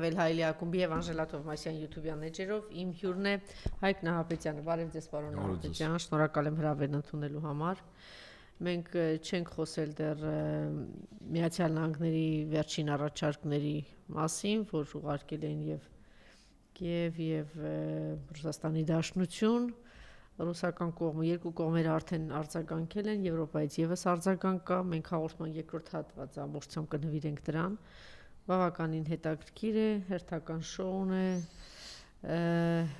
հետևել Հայելի ակումբի եւ Անժելա Թովմասյան YouTube-յան էջերով։ Իմ հյուրն է Հայկ Նահապետյանը։ Բարև ձեզ, պարոն Նահապետյան, շնորհակալ եմ հրավերն ընդունելու համար։ Մենք չենք խոսել դեռ Միացյալ Նահանգների վերջին առաջարկների մասին, որ ուղարկել են եւ Կիև եւ Ռուսաստանի Դաշնություն, ռուսական կողմը, երկու կողմերը արդեն արձագանքել են, Եվրոպայից եւս արձագանք կա, մենք հաղորդման երկրորդ հատվածը ամբողջությամբ կնվիրենք դրան։ Բավականին հետաքրքիր է, հերթական շոուն է,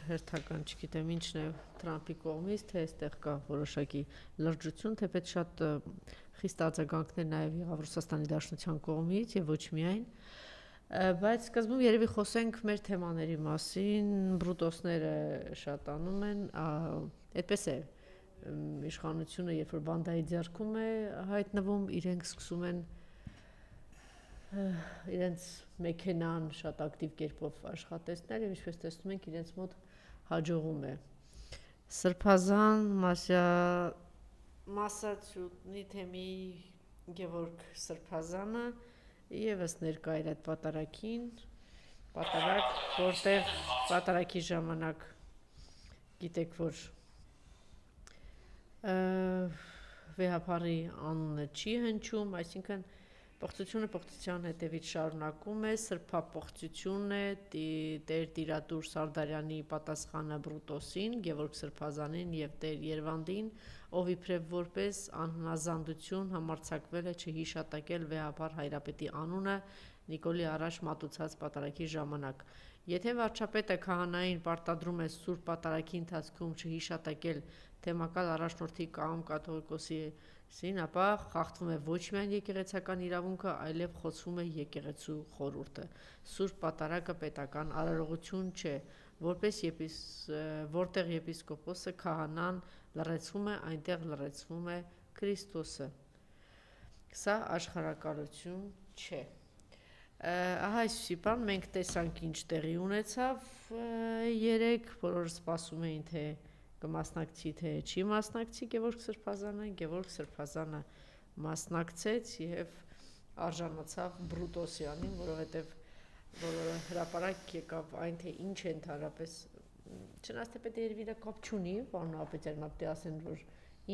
հերթական, չգիտեմ ինչն է Թրամփի կողմից, թե այստեղ կա որոշակի լրջություն, թեպետ շատ խիստ արձագանքներ նաեւ եղավ Ռուսաստանի Դաշնության կողմից եւ ոչ միայն, բայց սկզբում երևի խոսենք մեր թեմաների մասին, բրուտոսները շատ անում են, այդպես է, իշխանությունը երբ որ բանդայի ձեռքում է հայտնվում, իրենք սկսում են իրենց մեքենան շատ ակտիվ կերպով աշխատեցնել եւ ինչպես տեսնում ենք իրենց մոտ հաջողում է Սրբազան Մասաչուսեթսի թեմի Գևորգ Սրբազանը եւս ներկա էր այդ պատարագին, որտեղ պատարագի ժամանակ գիտեք որ վեհապարի անունը չի հնչում, այսինքն Պղծությունը պղծության հետևից շարունակում է, սրբապղծությունն է Տեր Տիրատուր Սարդարյանի պատասխանը Բրուտոսին, Գևորգ Սրբազանին եւ Տեր Երվանդին, ով իբրև որպես անհնազանդություն համարձակվել է չհիշատակել վեհապար Հայրապետի անունը Նիկոլի առաջ մատուցած պատարագի ժամանակ։ Եթե վարչապետը քահանային պարտադրում է սուրբ պատարագի ընթացքում չհիշատակել թեմակալ առաջնորդի կամ կաթողիկոսին, ապա խախտվում է ոչ միայն եկեղեցական իրավունքը, այլև խոցվում է եկեղեցու խորհուրդը։ Սուրբ պատարագը պետական արարողություն չէ, որտեղ եպիսկոպոսը քահանան լռեցվում է, այնտեղ լռեցվում է Քրիստոսը։ Սա աշխարհակալություն չէ։ Ահա այսպիսի բան մենք տեսանք ինչ տեղի ունեցավ երեք, բոլորը սպասում էին թե կմասնակցի թե չի մասնակցի Գևորգ Սրբազանը, Գևորգ Սրբազանը մասնակցեց եւ արժանացավ Բրուտոսյանին, որովհետեւ բոլորը հրապարակ եկավ այն թե ինչ է ընդհանրապես չնայած թե պետք է երևի կապ չունի, պարոն Նահապետյան, մտի ասեն որ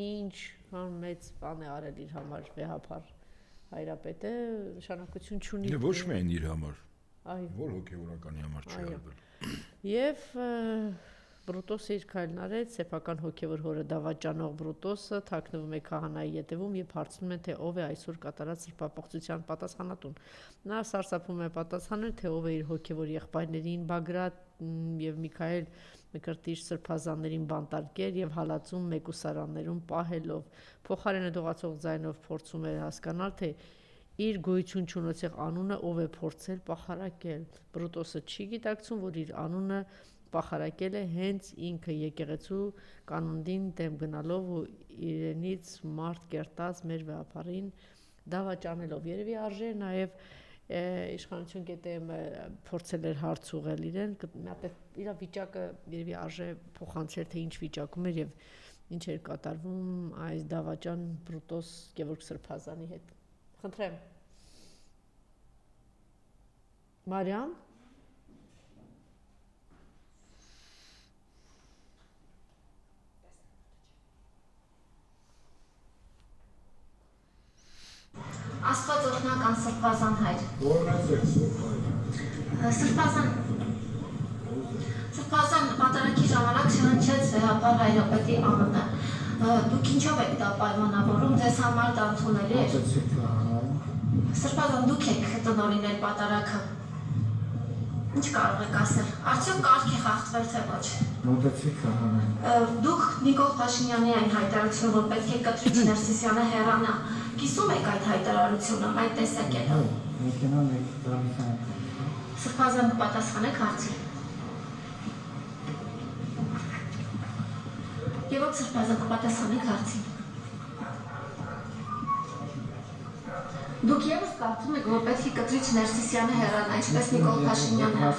ինչ մեծ բան է արել իր համար վեհապար Հայրապետը նշանակություն չունի։ Ոչ միայն իր համար, այո, որ հոգևորականի համար չի արվել։ Եվ Բրուտոսը իր քայլն արեց, սեփական հոգևոր հորը դավաճանող Բրուտոսը թաքնվում է քահանայի ետևում եւ հարցնում են թե ով է այսօր կատարած սրբապղծության պատասխանատուն։ Նա սարսափում է պատասխանել, թե ով է իր հոգևոր եղբայրներին Բագրատ եւ Միքայել Մկրտիչ սրբազաններին բանտարկել եւ հալածում մեկուսարաններում պահելով։ Փոխարենը դողացող ձայնով փորձում էր հասկանալ, թե իր գոյություն չունեցող անունը ով է փորձել պախարակել։ Բրուտոսը չի գիտակցում, որ իր անունը պախարակել է հենց ինքը եկեղեցու կանոնդին դեմ գնալով ու իրենից մարդ կերտած մեր վեհապարին դավաճանելով։ Երևի արժե նաեւ իշխանություն ԿՏՄ փորձել էր հարց ուղղել իրեն, իր վիճակը երևի արժե փոխանցել թե ինչ վիճակում էր եւ ինչ էր կատարվում այս դավաճան Բրուտոս Գևորգ Սրբազանի հետ։ Խնդրեմ։ Մարիամ Աստված օրհնական Սրբազան հայր։ Սրբազան պատարագի ժամանակ չհնչեց վեհապար Հայրապետի անունը։ Դուք ինչով եք դա պայմանավորում, ձեզ համար դա ընդունելի էր։ Սրբազան դուք եք տնօրինել պատարագը։ Ինչ կարող եք ասել։ Արդյոք կարգ է խախտվել թե ոչ։ Մոտեցի քահանան։ Դուք Նիկոլ Փաշինյանի այն հայտարարությունը, որ պետք է Կտրիչ Ներսիսյանը հեռանա, կիսում եք այդ հայտարարությունը, այդ տեսակետը։ Մեքենան եք տալիս այն։ Սրբազան կպատասխանեք հարցին։ Գևորգ Սրբազան կպատասխանեք հարցին։ Դուք ևս կարծում եք, որ պետք է Կտրիչ Ներսիսյանը հեռանա, ինչպես Նիկոլ Փաշինյանը։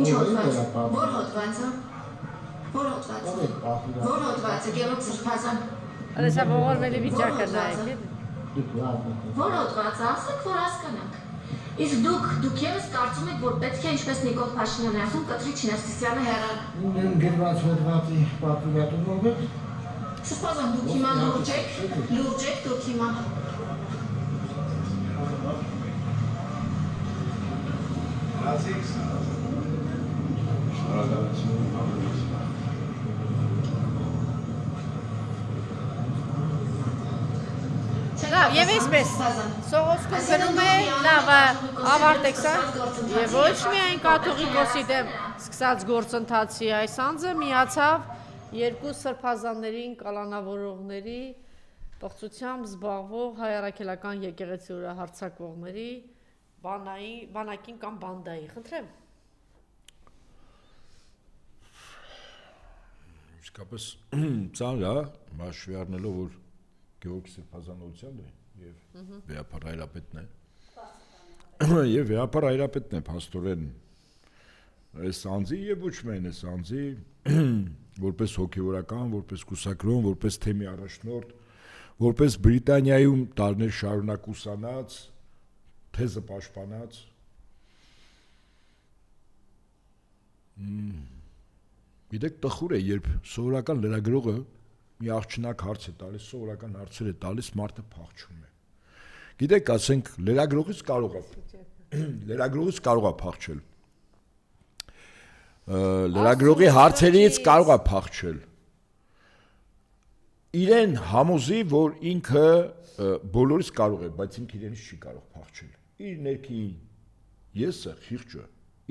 Ինչ հոդված։ Որ հոդվածը։ Որ հոդվածը։ Որ հոդվածը, Գևորգ Սրբազան։ Սա ողորմելի վիճակը նայեք։ Որ հոդվածը, ասեք, որ հասկանանք։ Իսկ դուք ևս կարծում եք, որ պետք է ինչպես Նիկոլ Փաշինյանը ասում, Կտրիկ Չինաստիսյանը հեռանա։ Ուրեմն գրված հոդվածի պատվիրատուով եք։ Սրբազան դուք հիմա լուրջ եք դուք հիմա։ Լավ, եւ այսպես Սողոսկուն գնում է, լավ, ավարտեք սա, եւ ոչ միայն կաթողիկոսի դեմ սկսած գործընթացի այս անձը միացավ երկու սրբազաններին կալանավորողների պղծությամբ զբաղվող հայ առաքելական եկեղեցի վրա հարձակվողների բանակին կամ բանդայի, խնդրեմ։ Իսկապես ծանր է, հաշվի առնելով, որ Գեորգի Սրբազանության է եւ Վեհապար Հայրապետն է։ Եվ Վեհապար Հայրապետն է փաստորեն այս անձի եւ ոչ միայն այս անձի որպես հոգեվորական, որպես կուսակրոն, որպես թեմի առաջնորդ, որպես Բրիտանիայում տարիներ շարունակ ուսանած, թեզը պաշտպանած Գիտեք, տխուր է, երբ սովորական լրագրողը մի աղջնակ հարց է տալիս, սովորական հարցեր է տալիս, մարդը փախչում է։ Գիտեք, ասենք, լրագրողից կարող է փախչել։ Լրագրողի հարցերից կարող է փախչել։ Իրեն համոզի, որ ինքը բոլորից կարող է, բայց ինքը իրենից չի կարող փախչել։ Իր ներքին եսը, խիղճը,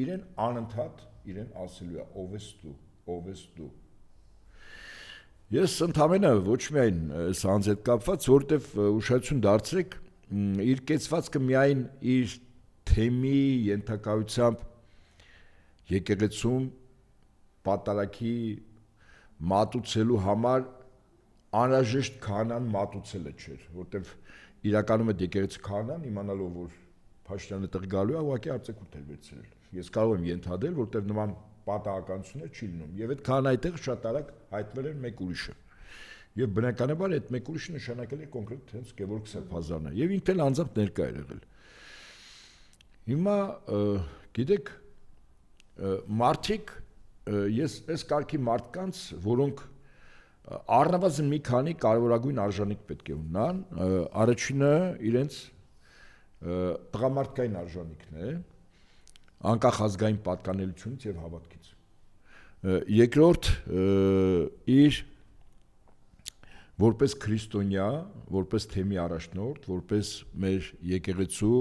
իրեն անընդհատ իրեն ասելու է, ով ես դու։ Ես ընդամենը ոչ միայն այս անձ հետ կապված, որտեվ ուշադրություն դարձրեք, իր կեցվածքը միայն իր թեմի ենթակայությամբ եկեղեցում պատարագի մատուցելու համար անհրաժեշտ քահանան մատուցելը չէր, որտեվ իրականում այդ եկեղեցի քահանան իմանալով, որ Փաշինյանը տեղ գալու է, ուղղակի արձակուրդ էր վերցրել։ Ես կարող եմ ենթադրել, որտեվ նման պատահականություններ չի լինում, եւ այդ քահանայի տեղը շատ արագ հայտնվել էր մեկ ուրիշը։ Եվ բնականաբար այդ մեկ ուրիշը նշանակել է կոնկրետ հենց Գևորգ Սրբազանը, եւ ինքն էլ անձամբ ներկա էր եղել։ Հիմա գիտեք, մարդիկ, ես այս կարգի մարդկանց, որոնք առնվազն մի քանի կարևորագույն արժանիք պետք է ունենան, առաջինը իրենց տղամարդկային արժանիքն է, անկախ ազգային պատկանելությունից եւ հավատքից։ Երկրորդ իր որպես քրիստոնյա, որպես թեմի առաջնորդ, որպես մեր եկեղեցու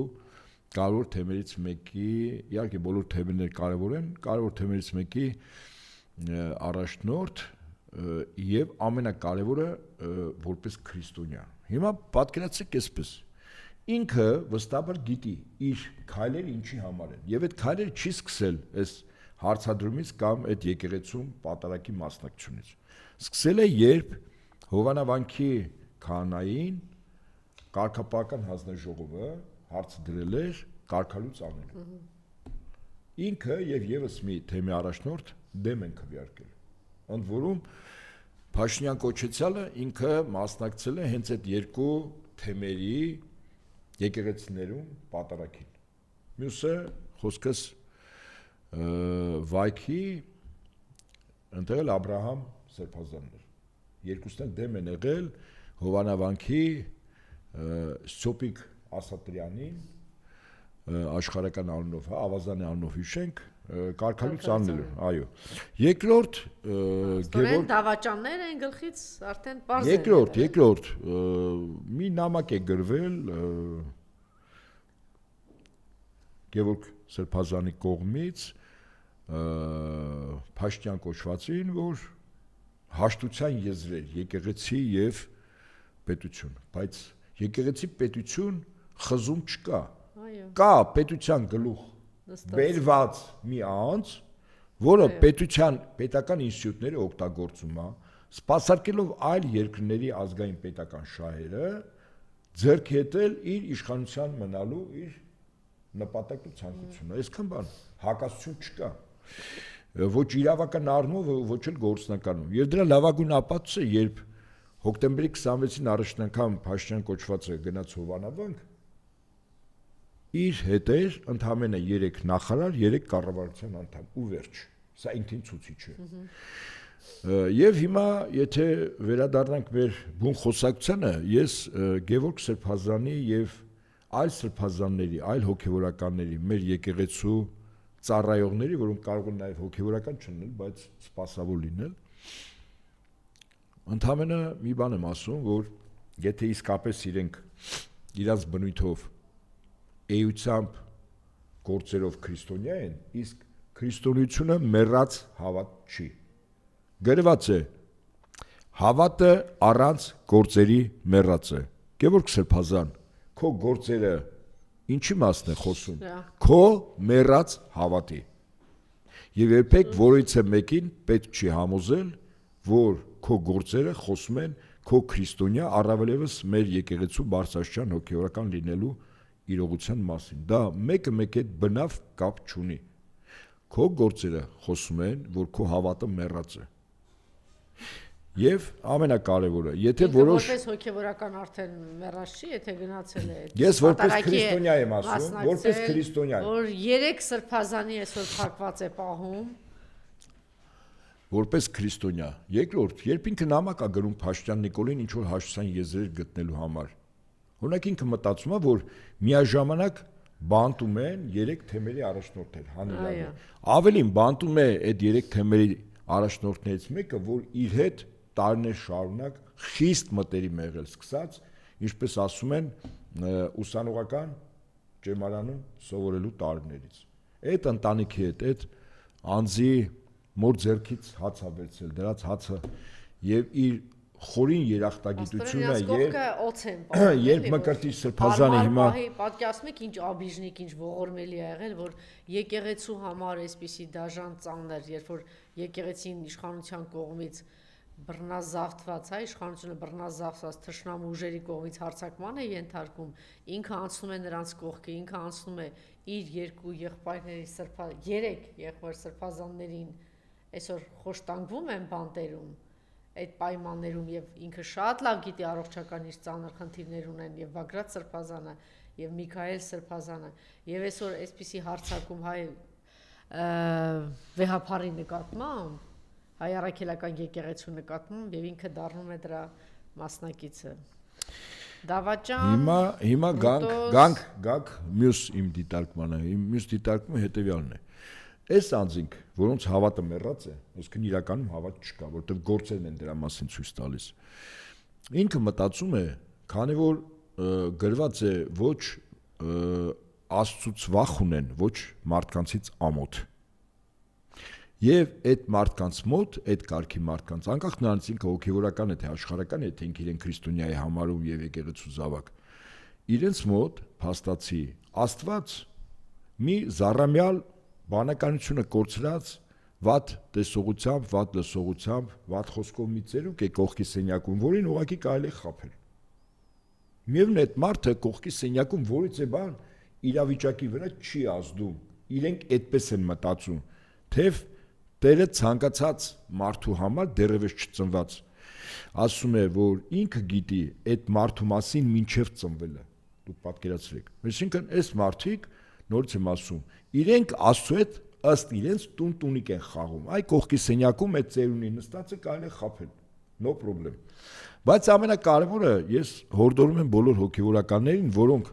կարևոր թեմերից մեկի, իհարկե բոլոր թեմաները կարևոր են, կարևոր թեմերից մեկի առաջնորդ եւ ամենակարևորը որպես քրիստոնյա։ Հիմա պատկերացրեք այսպես. ինքը վստահաբար գիտի իր քայլերը ինչի համար են եւ այդ քայլերը չի սկսել այս հարցադրումից կամ այդ եկեղեցում պատարագի մասնակցությունից։ Սկսել է, երբ Հովանավանքի քահանային կարգապահական հանձնաժողովը հարց դրել էր կարգալուց անելու։ Ինքը եւ եւս մի թեմի առաջնորդ դեմ են քվեարկել։ Ընդ որում Փաշինյան կոչեցյալը ինքը մասնակցել է հենց այդ երկու թեմերի եկեղեցիներում պատարագին։ Մյուսը խոսքս Վայքի ընտրել Աբրահամ Սրբազանն էր։ Երկուսն էլ դեմ են եղել Հովանավանքի Սյոպիկ Ասատրյանին աշխարհական անունով, Ավազանի անունով հիշենք, կարգալուց անելու, այո։ Երկրորդ Գևորգ դավաճաններ են գլխից արդեն բարձր։ Երկրորդ մի նամակ է գրվել Գևորգ Սրբազանի կողմից Փաշինյան կոչվածին, որ հաշտության եզրեր եկեղեցի եւ պետություն, բայց եկեղեցի պետություն խզում չկա։ Կա պետության գլուխ բերված մի անձ, որը պետական ինստիտուտները օգտագործում է, սպասարկելով այլ երկրների ազգային պետական շահերը, ձեռք ետել իր իշխանության մնալու իր նպատակն ու ցանկությունը։ Այսքան բան հակասություն չկա։ Ոչ իրավական առումով, ոչ էլ գործնականում։ Եվ դրա լավագույն ապացույցը, երբ հոկտեմբերի 26-ին առաջին անգամ Փաշինյան կոչվածը գնաց Հովանավանք, իր հետ էր ընդամենը 3 նախարար, 3 կառավարության անդամ ու վերջ։ Սա ինքնին ցուցիչ է։ Եվ հիմա եթե վերադառնանք մեր բուն խոսակցությանը, ես Գևորգ Սրբազանի եւ այլ սրբազանների, այլ հոգեվորականների, մեր եկեղեցու ծառայողների, որոնք կարող են նաեւ հոգեվորական չլինել, բայց սպասավոր լինել, ընդամենը մի բան եմ ասում, որ եթե իսկապես իրենք իրաց բնույթով էությամբ գործերով քրիստոնյա են, իսկ քրիստոնեությունը մեռած հավատ չի։ Գրված է. հավատը առանց գործերի մեռած է։ Գևորգ Սրբազան, քո գործերը ինչի մասն է խոսում։ Քո մեռած հավատի։ Եվ երբեք որից է մեկին պետք չի համոզել, որ քո գործերը խոսում են քո քրիստոնյա, առավելևս մեր եկեղեցու բարձրաստիճան հոգեորական լինելու իրողության մասին։ Դա մեկը մեկի հետ բնավ կապ չունի։ Քո գործերը խոսում են, որ քո հավատը մեռած է։ Եվ ամենակարևորը, եթե որոշ որպես հոգեվորական արդեն մեռած չի, եթե գնացել է։ Ես որպես քրիստոնյա եմ ասում, որպես քրիստոնյա։ Որ 3 սրբազանի այսօր փակված է պահում։ Որպես քրիստոնյա։ Երկրորդ, երբ ինքը նամակ է գրում Փաշտյան Նիկոլին ինչ որ հաշտության եզրեր գտնելու համար։ Օրինակ ինքը մտածում է, որ միաժամանակ բանտում են 3 թեմերի առաջնորդներ Հանիլյանը։ Ավելին բանտում է այդ 3 թեմերի առաջնորդներից մեկը, որ իր հետ տարիներ շարունակ խիստ մտերիմ եղել սկսած, ինչպես ասում են, ուսանողական ճեմարանում սովորելու տարիներից։ Այդ ընտանիքի հետ, այդ անձի մոր ձեռքից հաց ա վերցել, դրած հացը եւ իր խորին երախտագիտությունը երբ Մկրտիչ Սրբազանը հիմա պատկերացնում եք ինչ աբիժնիկ, ինչ ողորմելի ա եղել, որ եկեղեցու համար այսպիսի դաժան ծանր, երբ որ եկեղեցին իշխանության կողմից բռնազավթված, հա, իշխանությունը բռնազավթված թշնամու ուժերի կողմից հարձակման է ենթարկում, ինքը անցնում է նրանց կողքը, ինքը անցնում է իր 2 եղբայրների 3 եղբայր սրբազաններին այսօր խոշտանգվում են բանտերում այդ պայմաններում եւ ինքը շատ լավ գիտի առողջական իր ծանր խնդիրներ ունեն եւ Բագրատ Սրբազանը եւ Միքայել Սրբազանը եւ այսօր այսպիսի հարցակում հայ վեհապարի նկատմամբ հայ առաքելական եկեղեցու նկատմամբ եւ ինքը դառնում է դրա մասնակիցը Դավաճան հիմա գանք մյուս իմ դիտարկմանը իմ մյուս դիտարկումը հետեւյալն է Այս անձինք, որոնց հավատը մեռած է, այսինքն իրականում հավատ չկա, որտեղ գործերն են դրա մասին ցույց տալիս։ Ինքը մտածում է, քանի որ գրված է ոչ Աստծուց վախ ունեն, ոչ մարդկանցից ամոթ։ Եվ այդ մարդկանց մոտ, այդ կարգի մարդկանց, անկախ նրանից ինքը հոգեվորական է թե աշխարհական է, թե ինքը իրեն քրիստոնյա է համարում եւ եկեղեցու զավակ, իրենց մոտ փաստացի Աստված մի զառամյալ բանականությունը կորցրած վատ տեսողությամբ, վատ լսողությամբ, վատ խոսքով մի ծերուկ է կողքի սենյակում, որին ուղղակի կարելի է խաբել։ Միևնույն այդ մարդը կողքի սենյակում որից է բան իրավիճակի վրա չի ազդում։ Իրենք այդպես են մտածում, թեև Տերը ցանկացած մարդու համար դեռևս չծնված ասում է, որ ինքը գիտի այդ մարդու մասին մինչև ծնվելը։ Դուք պատկերացրեք։ Այսինքն այս մարդիկ նորից եմ ասում, իրենք Աստծո հետ ըստ իրենց տուն-տունիկ են խաղում։ Այ կողքի սենյակում այդ ծերունի նստածը կարելի է խաբել, no problem։ Բայց ամենակարևորը ես հորդորում եմ բոլոր հոգեվորականներին, որոնք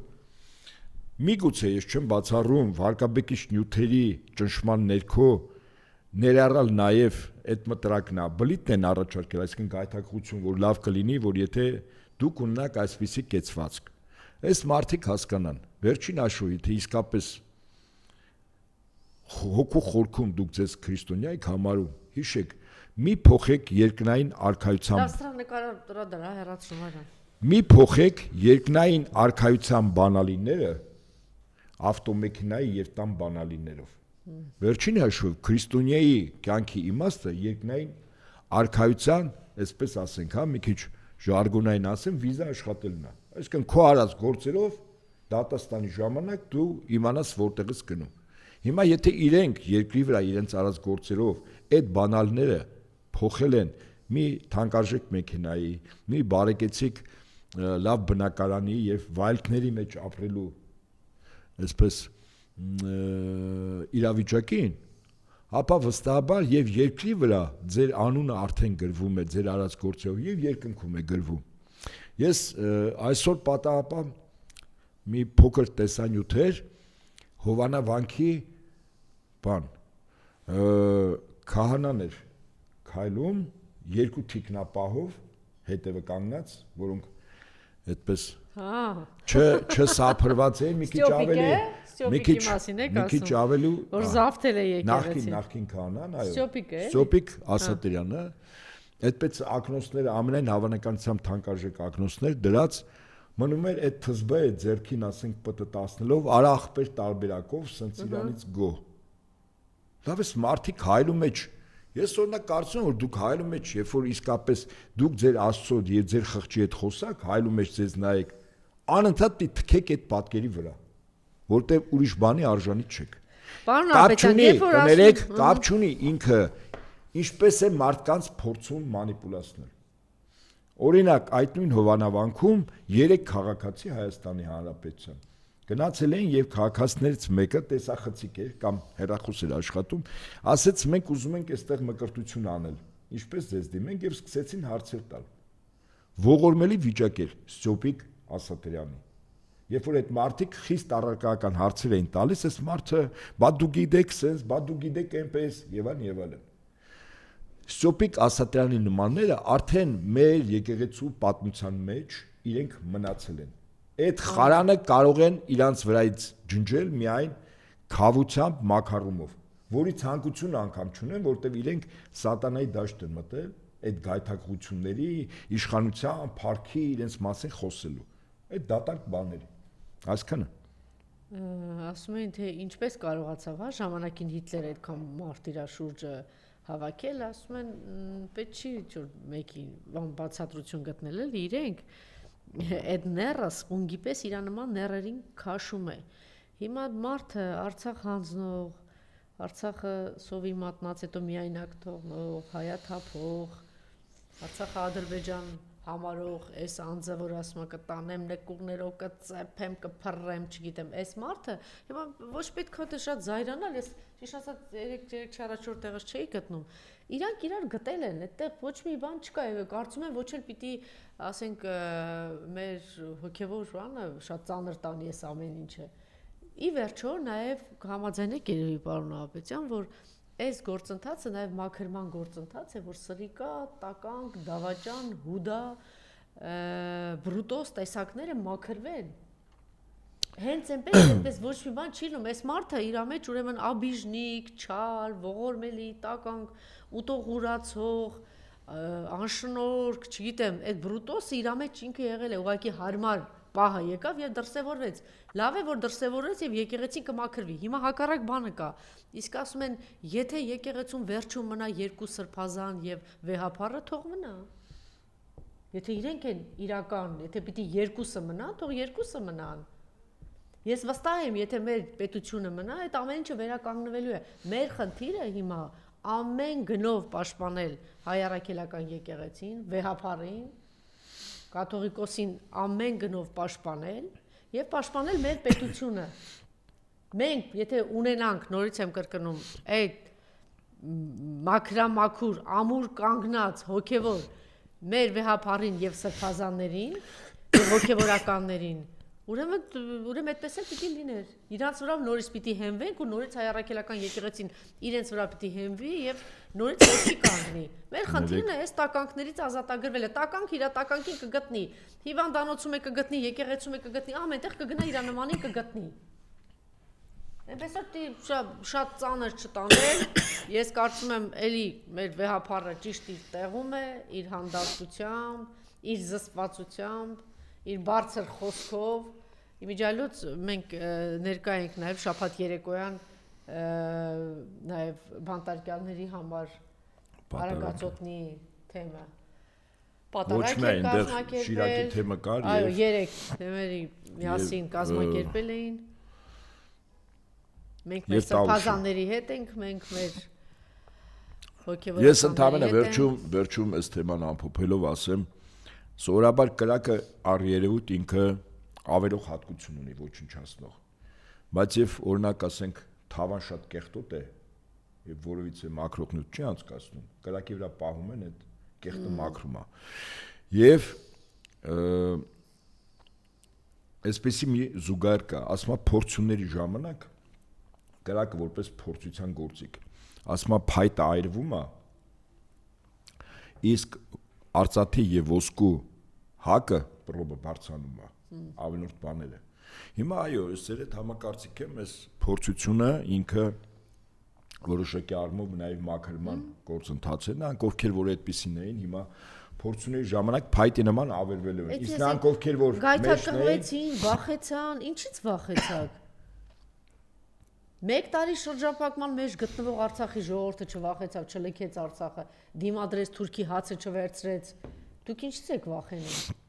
միգուցե ես չեմ բացառում վարկաբեկիչ նյութերի ճնշման ներքո ներառալ նաև այդ մտրակն է, բլիթն են առաջարկել, այսինքն գայթակղություն, որ լավ կլինի, որ եթե դուք ունենաք այսպիսի կեցվածք, այս մարդիկ հասկանան, վերջին հաշվով, թե իսկապես հոգու խորքում դուք ձեզ քրիստոնյա եք համարում, հիշեք, մի փոխեք երկնային մի փոխեք երկնային արքայության բանալիները ավտոմեքենայի եւ տան բանալիներով։ Վերջին հաշվով քրիստոնյայի կյանքի իմաստը երկնային արքայության, այսպես ասենք, հա, մի քիչ ժարգոնային ասեմ, վիզա աշխատելն է։ Այսինքն քո արած գործերով դատաստանի ժամանակ դու իմանաս որտեղ ես գնում։ Հիմա եթե իրենք երկրի վրա իրենց արած գործերով այդ բանալները փոխել են մի թանկարժեք մեքենայի, մի բարեկեցիկ լավ բնակարանի եւ վայելքների մեջ ապրելու այսպես իրավիճակին, ապա վստահաբար եւ երկրի վրա ձեր անունը արդեն գրվում է ձեր արած գործերով եւ երկնքում է գրվում։ Ես այսօր պատահաբար մի փոքր տեսանյութ էր Հովանա վանքի քահանան էր քայլում երկու թիկնապահով հետևը կանգնած, որոնք այդպես չսափրված էին, մի քիչ ավելի որ զավթել է եկեղեցին։ Նախքին քահանան, այո։ Ստյոպիկ Ասատերյանը, այդպես ակնոցները ամենայն հավանականությամբ թանկարժեք ակնոցներ դրած մնում էր այդ թզբը ձերքին ասենք ՊՏ-10-նելով արա ախպեր տարբերակով սենց իրանից գո։ Լավ էս մարդիկ հայլում մեջ, ես օրինակ կարծում եմ որ դուք հայլում մեջ, երբ որ իսկապես դուք ձեր Աստծո եւ ձեր խղճի հետ խոսակ, հայլում մեջ ձեզ նայեք, անընդհատ թքեք այդ պատկերի վրա, որտեղ ուրիշ բանի արժանի չեք։ Պարոն Ապետյան, երբ որ ասում կապ չունի ինքը ինչպես է մարդկանց փորձում մանիպուլացնել։ Օրինակ, այդ նույն Հովանավանքում 3 քաղաքացի Հայաստանի Հանրապետության գնացել էին եւ քաղաքացիներից մեկը տեսախցիկ էր կամ հերախոս էր աշխատում, ասեց մենք ուզում ենք այստեղ մկրտություն անել, ինչպես ձեզ դիմենք եւ սկսեցին հարցեր տալ։ Ողորմելի վիճակ էր Ստյոպիկ Ասատերյանի։ Երբ որ այդ մարդիկ խիստ առարկական հարցեր էին տալիս, այս մարդը բա դու գիտեք sense, բա դու գիտեք այնպես եւ այլն։ Ստյոպիկ Ասատերյանի նմանները արդեն մեր եկեղեցու պատմության մեջ իրենք մնացել են։ Այդ խարանը կարող են իրանց վրայից ջնջել միայն քավությամբ, մակարումով, որի ցանկություն անգամ չունեն, որտեղ իրենք սատանայի դաշտ են մտել, այդ գայթակղությունների, իշխանության, փառքի իրենց մասին խոսելու։ Այդ դատարկ բաների։ Այսքանը։ Ասում են թե ինչպես կարողացավ ժամանակին Հիտլերը այդքան մարդ իր շուրջը հավաքել, ասում են պետք չի որ մեկի բացատրություն գտնել էլ իրենք այդ ները սպունգի պես իր նման ներերին քաշում է։ Հիմա մարդը Արցախ հանձնող, Արցախը սովի մատնած հետո միայնակ թողնող, հայաթափող, Արցախը Ադրբեջան համարող, այս անձը որ ասում է կտանեմ նկուղներով, կծեփեմ, կփռեմ, չգիտեմ, այս մարդը հիմա ոչ պետք է շատ զայրանալ, ես ճիշտ ասած 3-4 տեղից չէի գտնում։ Իրանք իրար գտել են, այդտեղ ոչ մի բան չկա, կարծում եմ ոչ էլ պիտի ասենք մեր հոգևոր բանը շատ ծանր տանի էս ամեն ինչը։ Ի վերջո նաև համաձայնեք երևի պարոն Ապետյան, որ այս գործընթացը նաև մաքրման գործընթաց է, որ սրիկա, տականք, դավաճան, հուդա, բրուտոս տեսակները մաքրվեն։ Հենց այնպես ոչ մի բան չի լինում, այս մարդը իր մեջ ուրեմն աբիժնիկ, չար, ողորմելի, տականք, ուտողուրացող, անշնորհք, չգիտեմ, այդ բրուտոսը իր մեջ ինքը եղել է ուղղակի հարմար պահը եկավ եւ դրսևորվեց։ Լավ է որ դրսևորվեց եւ եկեղեցին կմաքրվի։ Հիմա հակառակ բանը կա։ Իսկ ասում են, եթե եկեղեցուն վերջում մնա 2 սրբազան եւ վեհապարը, թող մնա։ Եթե իրենք են իրական, եթե պիտի 2-ը մնա, թող 2-ը մնան։ Ես վստահ եմ, եթե մեր պետությունը մնա, այդ ամեն ինչը վերականգնվելու է։ Մեր խնդիրը հիմա ամեն գնով պաշտպանել հայ առաքելական եկեղեցին, վեհապարին, կաթողիկոսին ամեն գնով պաշտպանել եւ պաշտպանել մեր պետությունը։ Մենք եթե ունենանք, նորից եմ կրկնում, այդ մաքրամաքուր, ամուր կանգնած հոգևոր մեր վեհապարին եւ սրբազաններին, եւ հոգևորականներին, ուրեմն այդպես էլ պիտի լիներ։ Իրանց վրա նորից պիտի հենվենք ու նորից հայ առաքելական եկեղեցին իրենց վրա պիտի հենվի եւ նորից ոտքի կանգնի։ Մեր խնդիրն է այս տականքներից ազատագրվելը։ Տականք իր տականքին կգտնի, հիվանդանոցում է կգտնի, եկեղեցում է կգտնի, ամենտեղ կգնա իր նմանին կգտնի։ Այնպես որ շատ ծանր չտանել, ես կարծում եմ էլի մեր վեհապարը ճիշտ իր տեղում է, իր հանդարտությամբ, իր զսպվածությամբ, իր բարձր խոսքով։ Իմիջիալոց մենք ներկա ենք նաև շաբաթ երեկոյան նաև բանտարկյալների համար Արագածոտնի թեմը պատարակ է կազմակերպել։ Այո, 3 թեմերի միասին կազմակերպել էին։ Մենք մեր սրբազանների հետ ենք, մենք մեր հոգևոր։ Ես ընդհանրապես վերջում այս թեման ամփոփելով ասեմ, սովորաբար կրակը առ երևույթ ինքը ավերող հատկություն ունի ոչնչացնող։ Բայց եւ օրինակ ասենք թավան շատ կեղտոտ է եւ որովից է մակրոկնուտ չի անցկացնում, կրակի վրա պահում են այդ կեղտը մաքրում է։ Եվ այսպեսի մի զուգահեռ կա, ասում է փորձությունների ժամանակ կրակը որպես փորձության գործիք, ասում է փայտը այրվում է, իսկ արծաթի եւ ոսկու հակը պրոբը բարձանում է, ավելորդ բաները։ Հիմա այո, սեր այդ համակարծիք եմ, այս փորձությունը ինքը որոշակի առումով նաև մաքրման գործընթաց է, նրանք ովքեր որ այդպեսին էին, հիմա փորձությունների ժամանակ փայտի նման ավերվել են։ Իսկ նրանք ովքեր որ գայթակղվեցին, վախեցան, ինչից վախեցաք։ Մեկ տարի շրջափակման մեջ գտնվող Արցախի ժողովուրդը չվախեցավ, չլքեց Արցախը, դիմադրեց Թուրքի հացը չվերցրեց։ Դուք ինչից եք վախենում։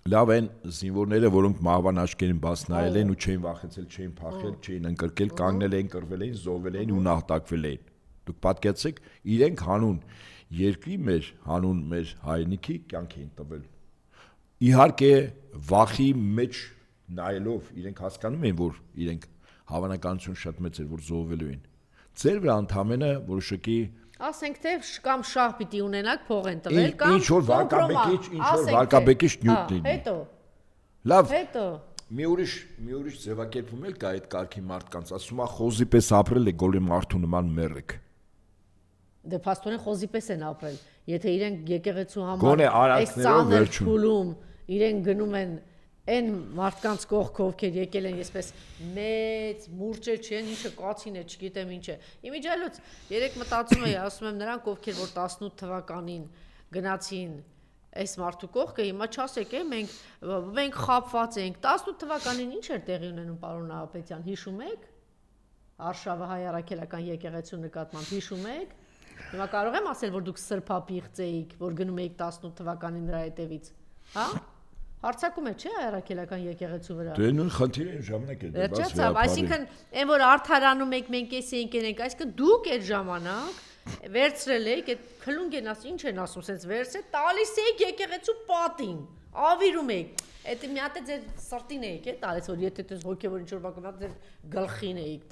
Լավ են զինվորները, որոնք մահվան աչքերին բաց նայել են ու չէին վախեցել, չէին փախել, չէին ընկրկել, կանգնել էին, կռվել էին, զոհվել էին ու նահատակվել էին։ Դուք պատկերացրեք, իրենք հանուն երկրի մեր, հանուն մեր հայրենիքի կյանք էին տվել։ Իհարկե, վախի մեջ նայելով իրենք հասկանում էին, որ իրենք հավանականություն շատ մեծ էր, որ զոհվելու են։ Ձեր վրա ընդամենը որոշակի ասենք թե կամ շահ պիտի ունենաք փող են տվել կամ ինչ որ վարկաբեկիչ նյութ լինի։ Հետո լավ հետո մի ուրիշ ձևակերպում էլ կա այդ կարգի մարդկանց, ասում է խոզի պես ապրել է գոլի մարդու նման մեռեք։ Դե փաստորեն խոզի պես են ապրել։ Եթե իրենք եկեղեցու Գոնե համար արածներով վերջում փուլում իրենք գնում են այն մարդկանց կողքը, ովքեր եկել են այսպես մեծ մուրճը չեն, ինչը կացին է, չգիտեմ ինչ է։ Իմիջիալոց երեք մտածում էի, ասում եմ նրանք ովքեր որ 18 թվականին գնացին այս մարդու կողքը, հիմա չասեք, մենք խաբված ենք։ 18 թվականին ինչ էր տեղի ունենում, պարոն Նահապետյան, հիշում եք։ Արշավը հայ առաքելական եկեղեցու նկատմամբ հիշում եք։ Հիմա կարող եմ ասել, որ դուք սրբապիղծ էիք, որ գնում էիք 18 թվականին նրա հետևից, հա։ Հարցակում է, չէ, այրաքելական եկեղեցու վրա։ Դե նույն խնդիրը ժամանակ է դեպս վերջացավ, այսինքն այն որ արդարանում եք, մենք էս էինք ենք, այսինքն դուք այդ ժամանակ վերցրել եք, այդ քլունգ են ասում, ինչ են ասում, sense վերցրել, տալիս եք եկեղեցու պատին, ավիրում եք։ Այդ մի հատ է ձեր սրտին էիք, է տալիս, որ եթե դες հոգևոր ինչ որ բան կա, ձեր գլխին էիք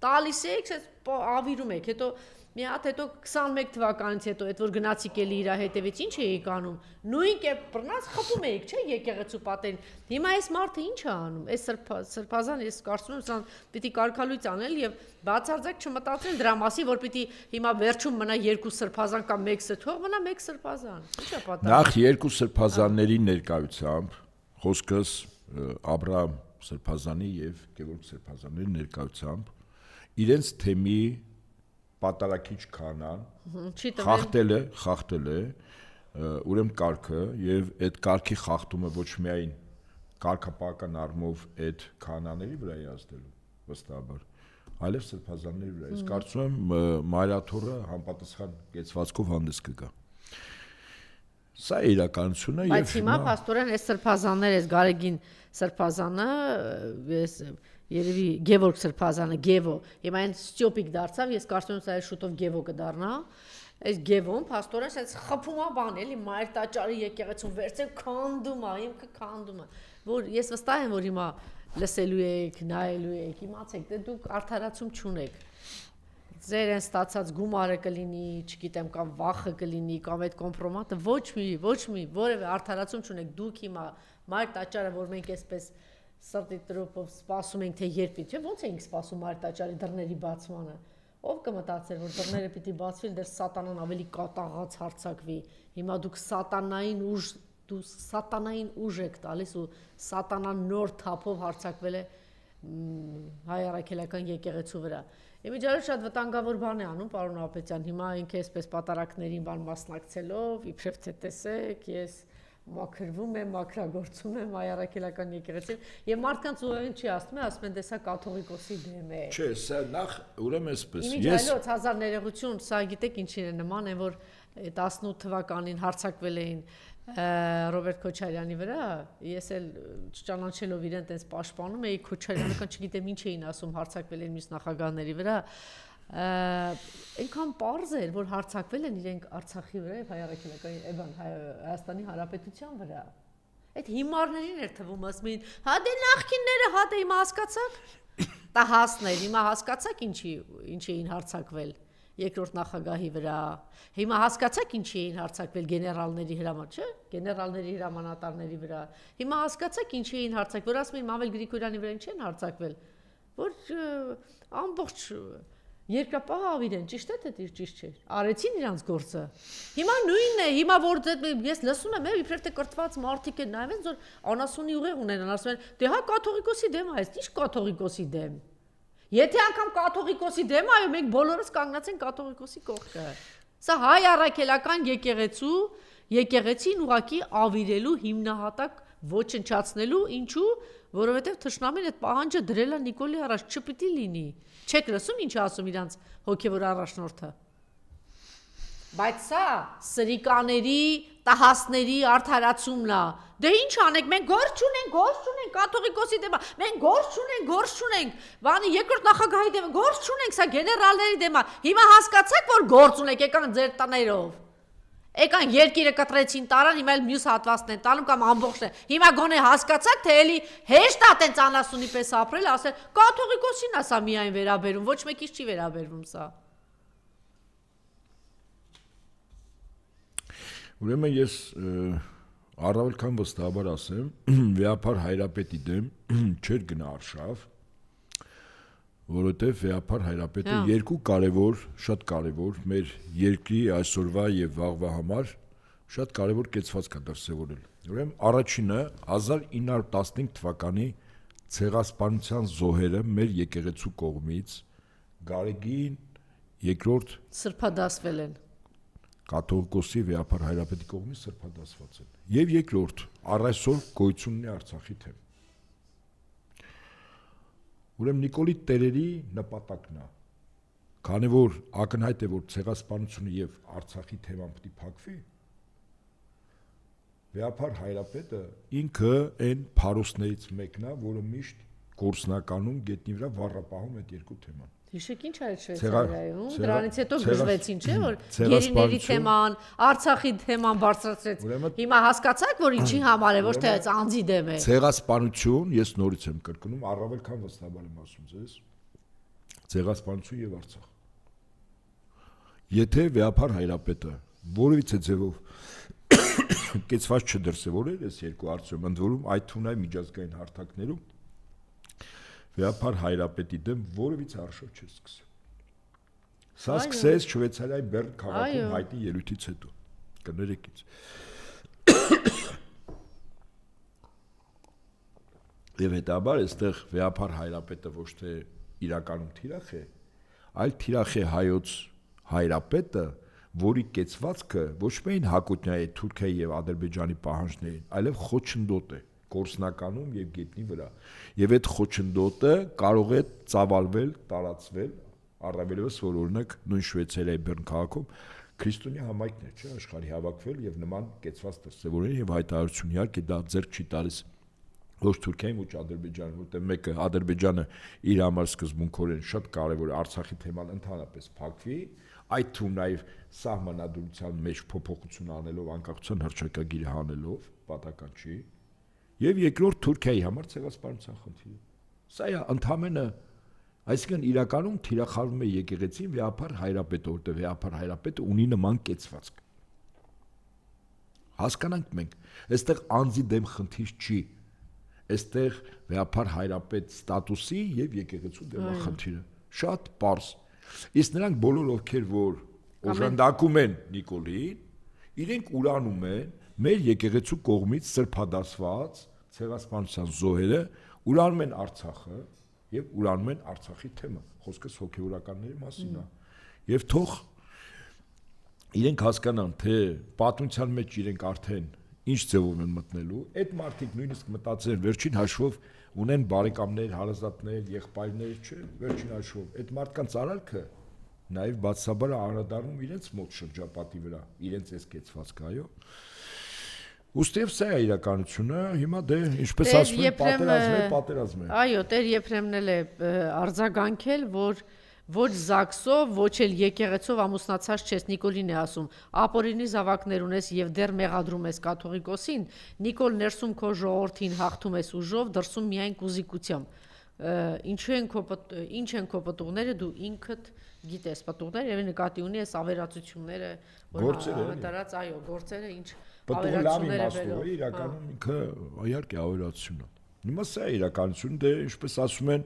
տալիս եք, ավիրում եք, հետո մի հատ հետո 21 թվականից հետո այդ որ գնացիք էլի իր հետևից ինչ էիք անում, նույն կերպ բռնած խփում էիք, չէ, եկեղեցու պատերին։ Հիմա այս մարդը ինչ է անում։ Այս սրբազան ես կարծում եմ սան պիտի կարգալույց անել եւ բացարձակ չմտածել դրա մասին, որ պիտի հիմա վերջում մնա երկու սրբազան կամ մեկ թող մնա մեկ սրբազան։ Ի՞նչ է պատահում։ Նախ երկու սրբազանների ներկայությամբ խոսքս Աբրահամ սրբազանի եւ Գևորգ սրբազանների ներկայությամբ իրենց թեմի պատարակիչ քանան խախտել է ուրեմն կարգը եւ այդ կարգի խախտումը ոչ միայն կարգապահական առումով այդ քանաների վրա է ազդելու վստահաբար, այլև սրբազանների վրա։ Ես կարծում եմ Մայրաթորը համապատասխան կեցվածքով հանդես կգա։ Սա է իրականությունը եւ բայց հիմա փաստորեն այս սրբազանները, այս Գարեգին սրբազանը, ես երևի Գևորգ սրբազանը, Գևո, հիմա այն ստյոպիկ դարձավ, ես կարծում եմ սա շուտով Գևո կդառնա։ Այս Գևոն փաստորեն sense խփում է բան էլի, մայր տաճարի եկեղեցուն վերցել քանդում է, ինքը քանդում է, որ ես վստահ եմ, որ հիմա լսելու եք, նայելու եք, իմացեք, դե դուք արդարացում չունեք։ Ձեր են ստացած գումարը կլինի, չգիտեմ, կամ վախը կլինի, կամ այդ կոմպրոմատը ոչ մի որևէ արդարացում չունեք, դուք հիմա մայր տաճարը, որ մենք այսպես սրտի տրոփով սպասում ենք, թե երբ, չէ՞, ոնց էինք սպասում մայր տաճարի դռների բացմանը։ Ով կմտածեր, որ դռները պիտի բացվի, դեռ սատանան ավելի կատաղած հարձակվի։ Հիմա դուք սատանային ուժ եք տալիս ու սատանան նոր թափով հարձակվել է հայ առաքելական եկեղեցու վրա։ Իմիջիալոց շատ վտանգավոր բան է անում, պարոն Նահապետյան, հիմա ինքը այսպես պատարակներին բան մասնակցելով, իբրև թե տեսեք, ես մաքրվում եմ, մաքրագործում եմ հայ առաքելական եկեղեցին եւ մարդկանց ուղղին չի ասում են դեսա կաթողիկոսի դեմ է։ Չէ, սա նախ ուրեմն էսպես։ Իմիջիալոց հազար ներողություն, սա գիտեք ինչին է նման, այն որ 18 թվականին հարձակվել էին Ռոբերտ Քոչարյանի վրա, ես էլ չճանաչելով իրեն տես պաշտպանում էի Քոչարյանը, կան չգիտեմ ինչ էին ասում, հարձակվել են մյուս նախագահների վրա, այնքան պարզ էր, որ հարձակվել են իրենք Արցախի վրա եւ հայ առաքելական Հայաստանի Հանրապետության վրա։ Այդ հիմարներին էր թվում, ասում էին, հա դե նախքինները, հա դե հիմա հասկացաք։ Դա հասներ, հիմա հասկացաք ինչի էին հարձակվել երկրորդ նախագահի վրա։ Հիմա հասկացաք ինչի էին հարձակվել գեներալների հրաման, չէ՞, գեներալների հրամանատարների վրա։ Հիմա հասկացաք ինչի էին հարձակվել, ասում էին Մամել Գրիգորյանի վրա ինչ են հարձակվել, որ ամբողջ երկրապահ իրեն, ճիշտ է թե ճիշտ չէ։ Արեցին իրանց գործը։ Հիմա նույնն է, հիմա որ ես լսում եմ, իբրև թե կրթված մարդիկ են նայում են, որ անասունի ուղեղ ունեն, ասում են, դե հա կաթողիկոսի դեմ է, ի՞նչ կաթողիկոսի դեմ։ Եթե անգամ կաթողիկոսի դեմ այո, մենք բոլորս կանգնած ենք կաթողիկոսի կողքը։ Սա հայ առաքելական եկեղեցին ուղակի ավիրելու հիմնահատակ ոչնչացնելու, ինչու, որովհետև թշնամին այդ պահանջը դրել է Նիկոլի առաջ, չպիտի լինի։ Չեք լսում ինչ ասում իրանց հոգևոր առաջնորդը։ Բայց սա սրիկաների, տահասների արդարացումն է։ Դե ինչ անենք, մենք գործ չունենք, կաթողիկոսի դեմ, մենք գործ չունենք, բանի երկրորդ նախագահի դեմ, գործ չունենք, սա գեներալների դեմ է։ Հիմա հասկացաք, որ գործ ունեք, եկան ձեր տներով։ Եկան երկիրը կտրեցին տարան, հիմա էլ մյուս հատվածն են տանում կամ ամբողջն են։ Հիմա գոնե հասկացաք, թե էլի հեշտ է տենց անասունի պես ապրել, ասել, կաթողիկոսին է սա միայն վերաբերում, ոչ մեկից չի վերաբերվում սա։ Ուրեմն ես առավել քան վստահաբար ասեմ, Վեհափար Հայրապետի դեմ չէր գնա արշավ, որովհետև Վեհափար Հայրապետը երկու կարևոր, շատ կարևոր մեր երկրի այսօրվա եւ վաղվա համար շատ կարևոր կեցվածք է դրսևորել։ Ուրեմն առաջինը 1915 թվականի ցեղասպանության զոհերը մեր եկեղեցու կողմից Գարեգին II սրբադասվել են։ Կաթողիկոսի Վեհափար Հայրապետի կողմից սրբադասված են։ Եվ երկրորդ, առ այսօր գոյություն ունի Արցախի թեմ։ Ուրեմն Նիկոլի տերերի նպատակն է, քանի որ ակնհայտ է, որ ցեղասպանությունը եւ Արցախի թեման պետք է փակվի, Վեհափար Հայրապետը ինքը այն փարոսներից մեկն է, որը միշտ գործնականում գետնի վրա վառապահում այդ երկու թեման։ Հիշեք ինչ այդ Շվեյցարիայում, դրանից հետո գժվեցին, չէ՞, որ գերիների թեման, Արցախի թեման բարձրացրեց։ Հիմա հասկացաք, որ ինչի համար է, ոչ թե անձի դեմ է։ Ցեղասպանություն, ես նորից եմ կրկնում, առավել քան վստահաբար եմ ասում ձեզ, ցեղասպանություն եւ Արցախ։ Եթե Վեհափար Հայրապետը որևիցե ձևով կեցված չդրսևորեր այս երկու արդյունքը, ընդ որում այդ թունայ միջազգային հարթակներում Վեհափար Հայրապետի դեմ որևիցե արշավ չէր սկսել։ Սա սկսեց Շվեյցարիայի Բեռն քաղաքում հայտնի ելույթից հետո։ Կներեք ինձ։ Եվ հետաբար այստեղ Վեհափար Հայրապետը ոչ թե իրականում թիրախ է, այլ թիրախ է հայոց Հայրապետը, որի կեցվածքը ոչ միայն Հակոբյանի, Թուրքիայի եւ Ադրբեջանի պահանջներին, այլև խոչընդոտ է գործնականում եւ գետնի վրա։ Եվ այդ խոչընդոտը կարող է ծավալվել, տարածվել, առավելևս որ օրինակ նույն Շվեյցարիայի Բեռն քաղաքում քրիստոնյա համայնքն է, չէ, աշխարհի հավաքվել եւ նման կեցված դրսևորել եւ հայտարարություն իհարկե դա ձեռք չի տալիս ոչ Թուրքիային, ոչ Ադրբեջանը, որտեղ մեկը Ադրբեջանը իր համար սկզբունքորեն շատ կարևոր է Արցախի թեման ընդհանրապես փակվի, այդ թվում նաեւ սահմանադրության մեջ փոփոխություն անելով, անկախության հռչակագիրը հանելով, պատական չի։ Եվ երկրորդ Թուրքիայի համար ցեղասպանության խնդիրը։ Սա է ընդհանրապես, այսինքն իրականում թիրախարվում է եկեղեցին Վեհափար Հայրապետը, որտեղ Վեհափար Հայրապետը ունի նման կեցվածք։ Հասկանանք մենք, այստեղ անձի դեմ խնդիր չի։ Այստեղ Վեհափար Հայրապետ ստատուսի եւ եկեղեցու դեմ խնդիրը շատ պարզ։ Իսկ նրանք բոլոր ովքեր որ օժանդակում են Նիկոլին, իրենք ուրանում են մեր եկեղեցու կողմից սրբադասված ցեղասպանության զոհերը, ուրանում են Արցախը եւ ուրանում են Արցախի թեմը։ Խոսքս հոգեորականների մասին է։ Եվ թող իրենք հասկանան, թե պատմության մեջ իրենք արդեն ինչ ձևով են մտնելու, այդ մարդիկ նույնիսկ մտածեն վերջին հաշվով ունեն բարեկամներ, հարազատներ, եղբայրներ, չէ, վերջին հաշվով այդ մարդկանց արարքը նաև բացաբար անդրադառնում իրենց մոտ շրջապատի վրա, իրենց այս կեցվածքը, այո։ Ոստիվ սա է իրականությունը, հիմա դե ինչպես ասում են, պատերազմ է։ Այո, Տեր Եփրեմն էլ է արձագանքել, որ Ոչ Զաքսով, ոչ էլ եկեղեցով ամուսնացած չես, Նիկոլին է ասում։ Ապօրինի զավակներ ունես եւ դեռ մեղադրում ես կաթողիկոսին, Նիկոլ ներսում քո ժողովրդին հաղթում ես ուժով, դրսում միայն կուզիկությամբ։ Ինչ են քո պտուղները, դու ինքդ գիտես պտուղները եւ նկատի ունի ես ավերածությունները, դարած, այո, գործերը ինչ ավերածությունները բերող։ Իրականում ինքը իհարկե ավերածություն է։ Հիմա սա է իրականություն, դե ինչպես ասում են,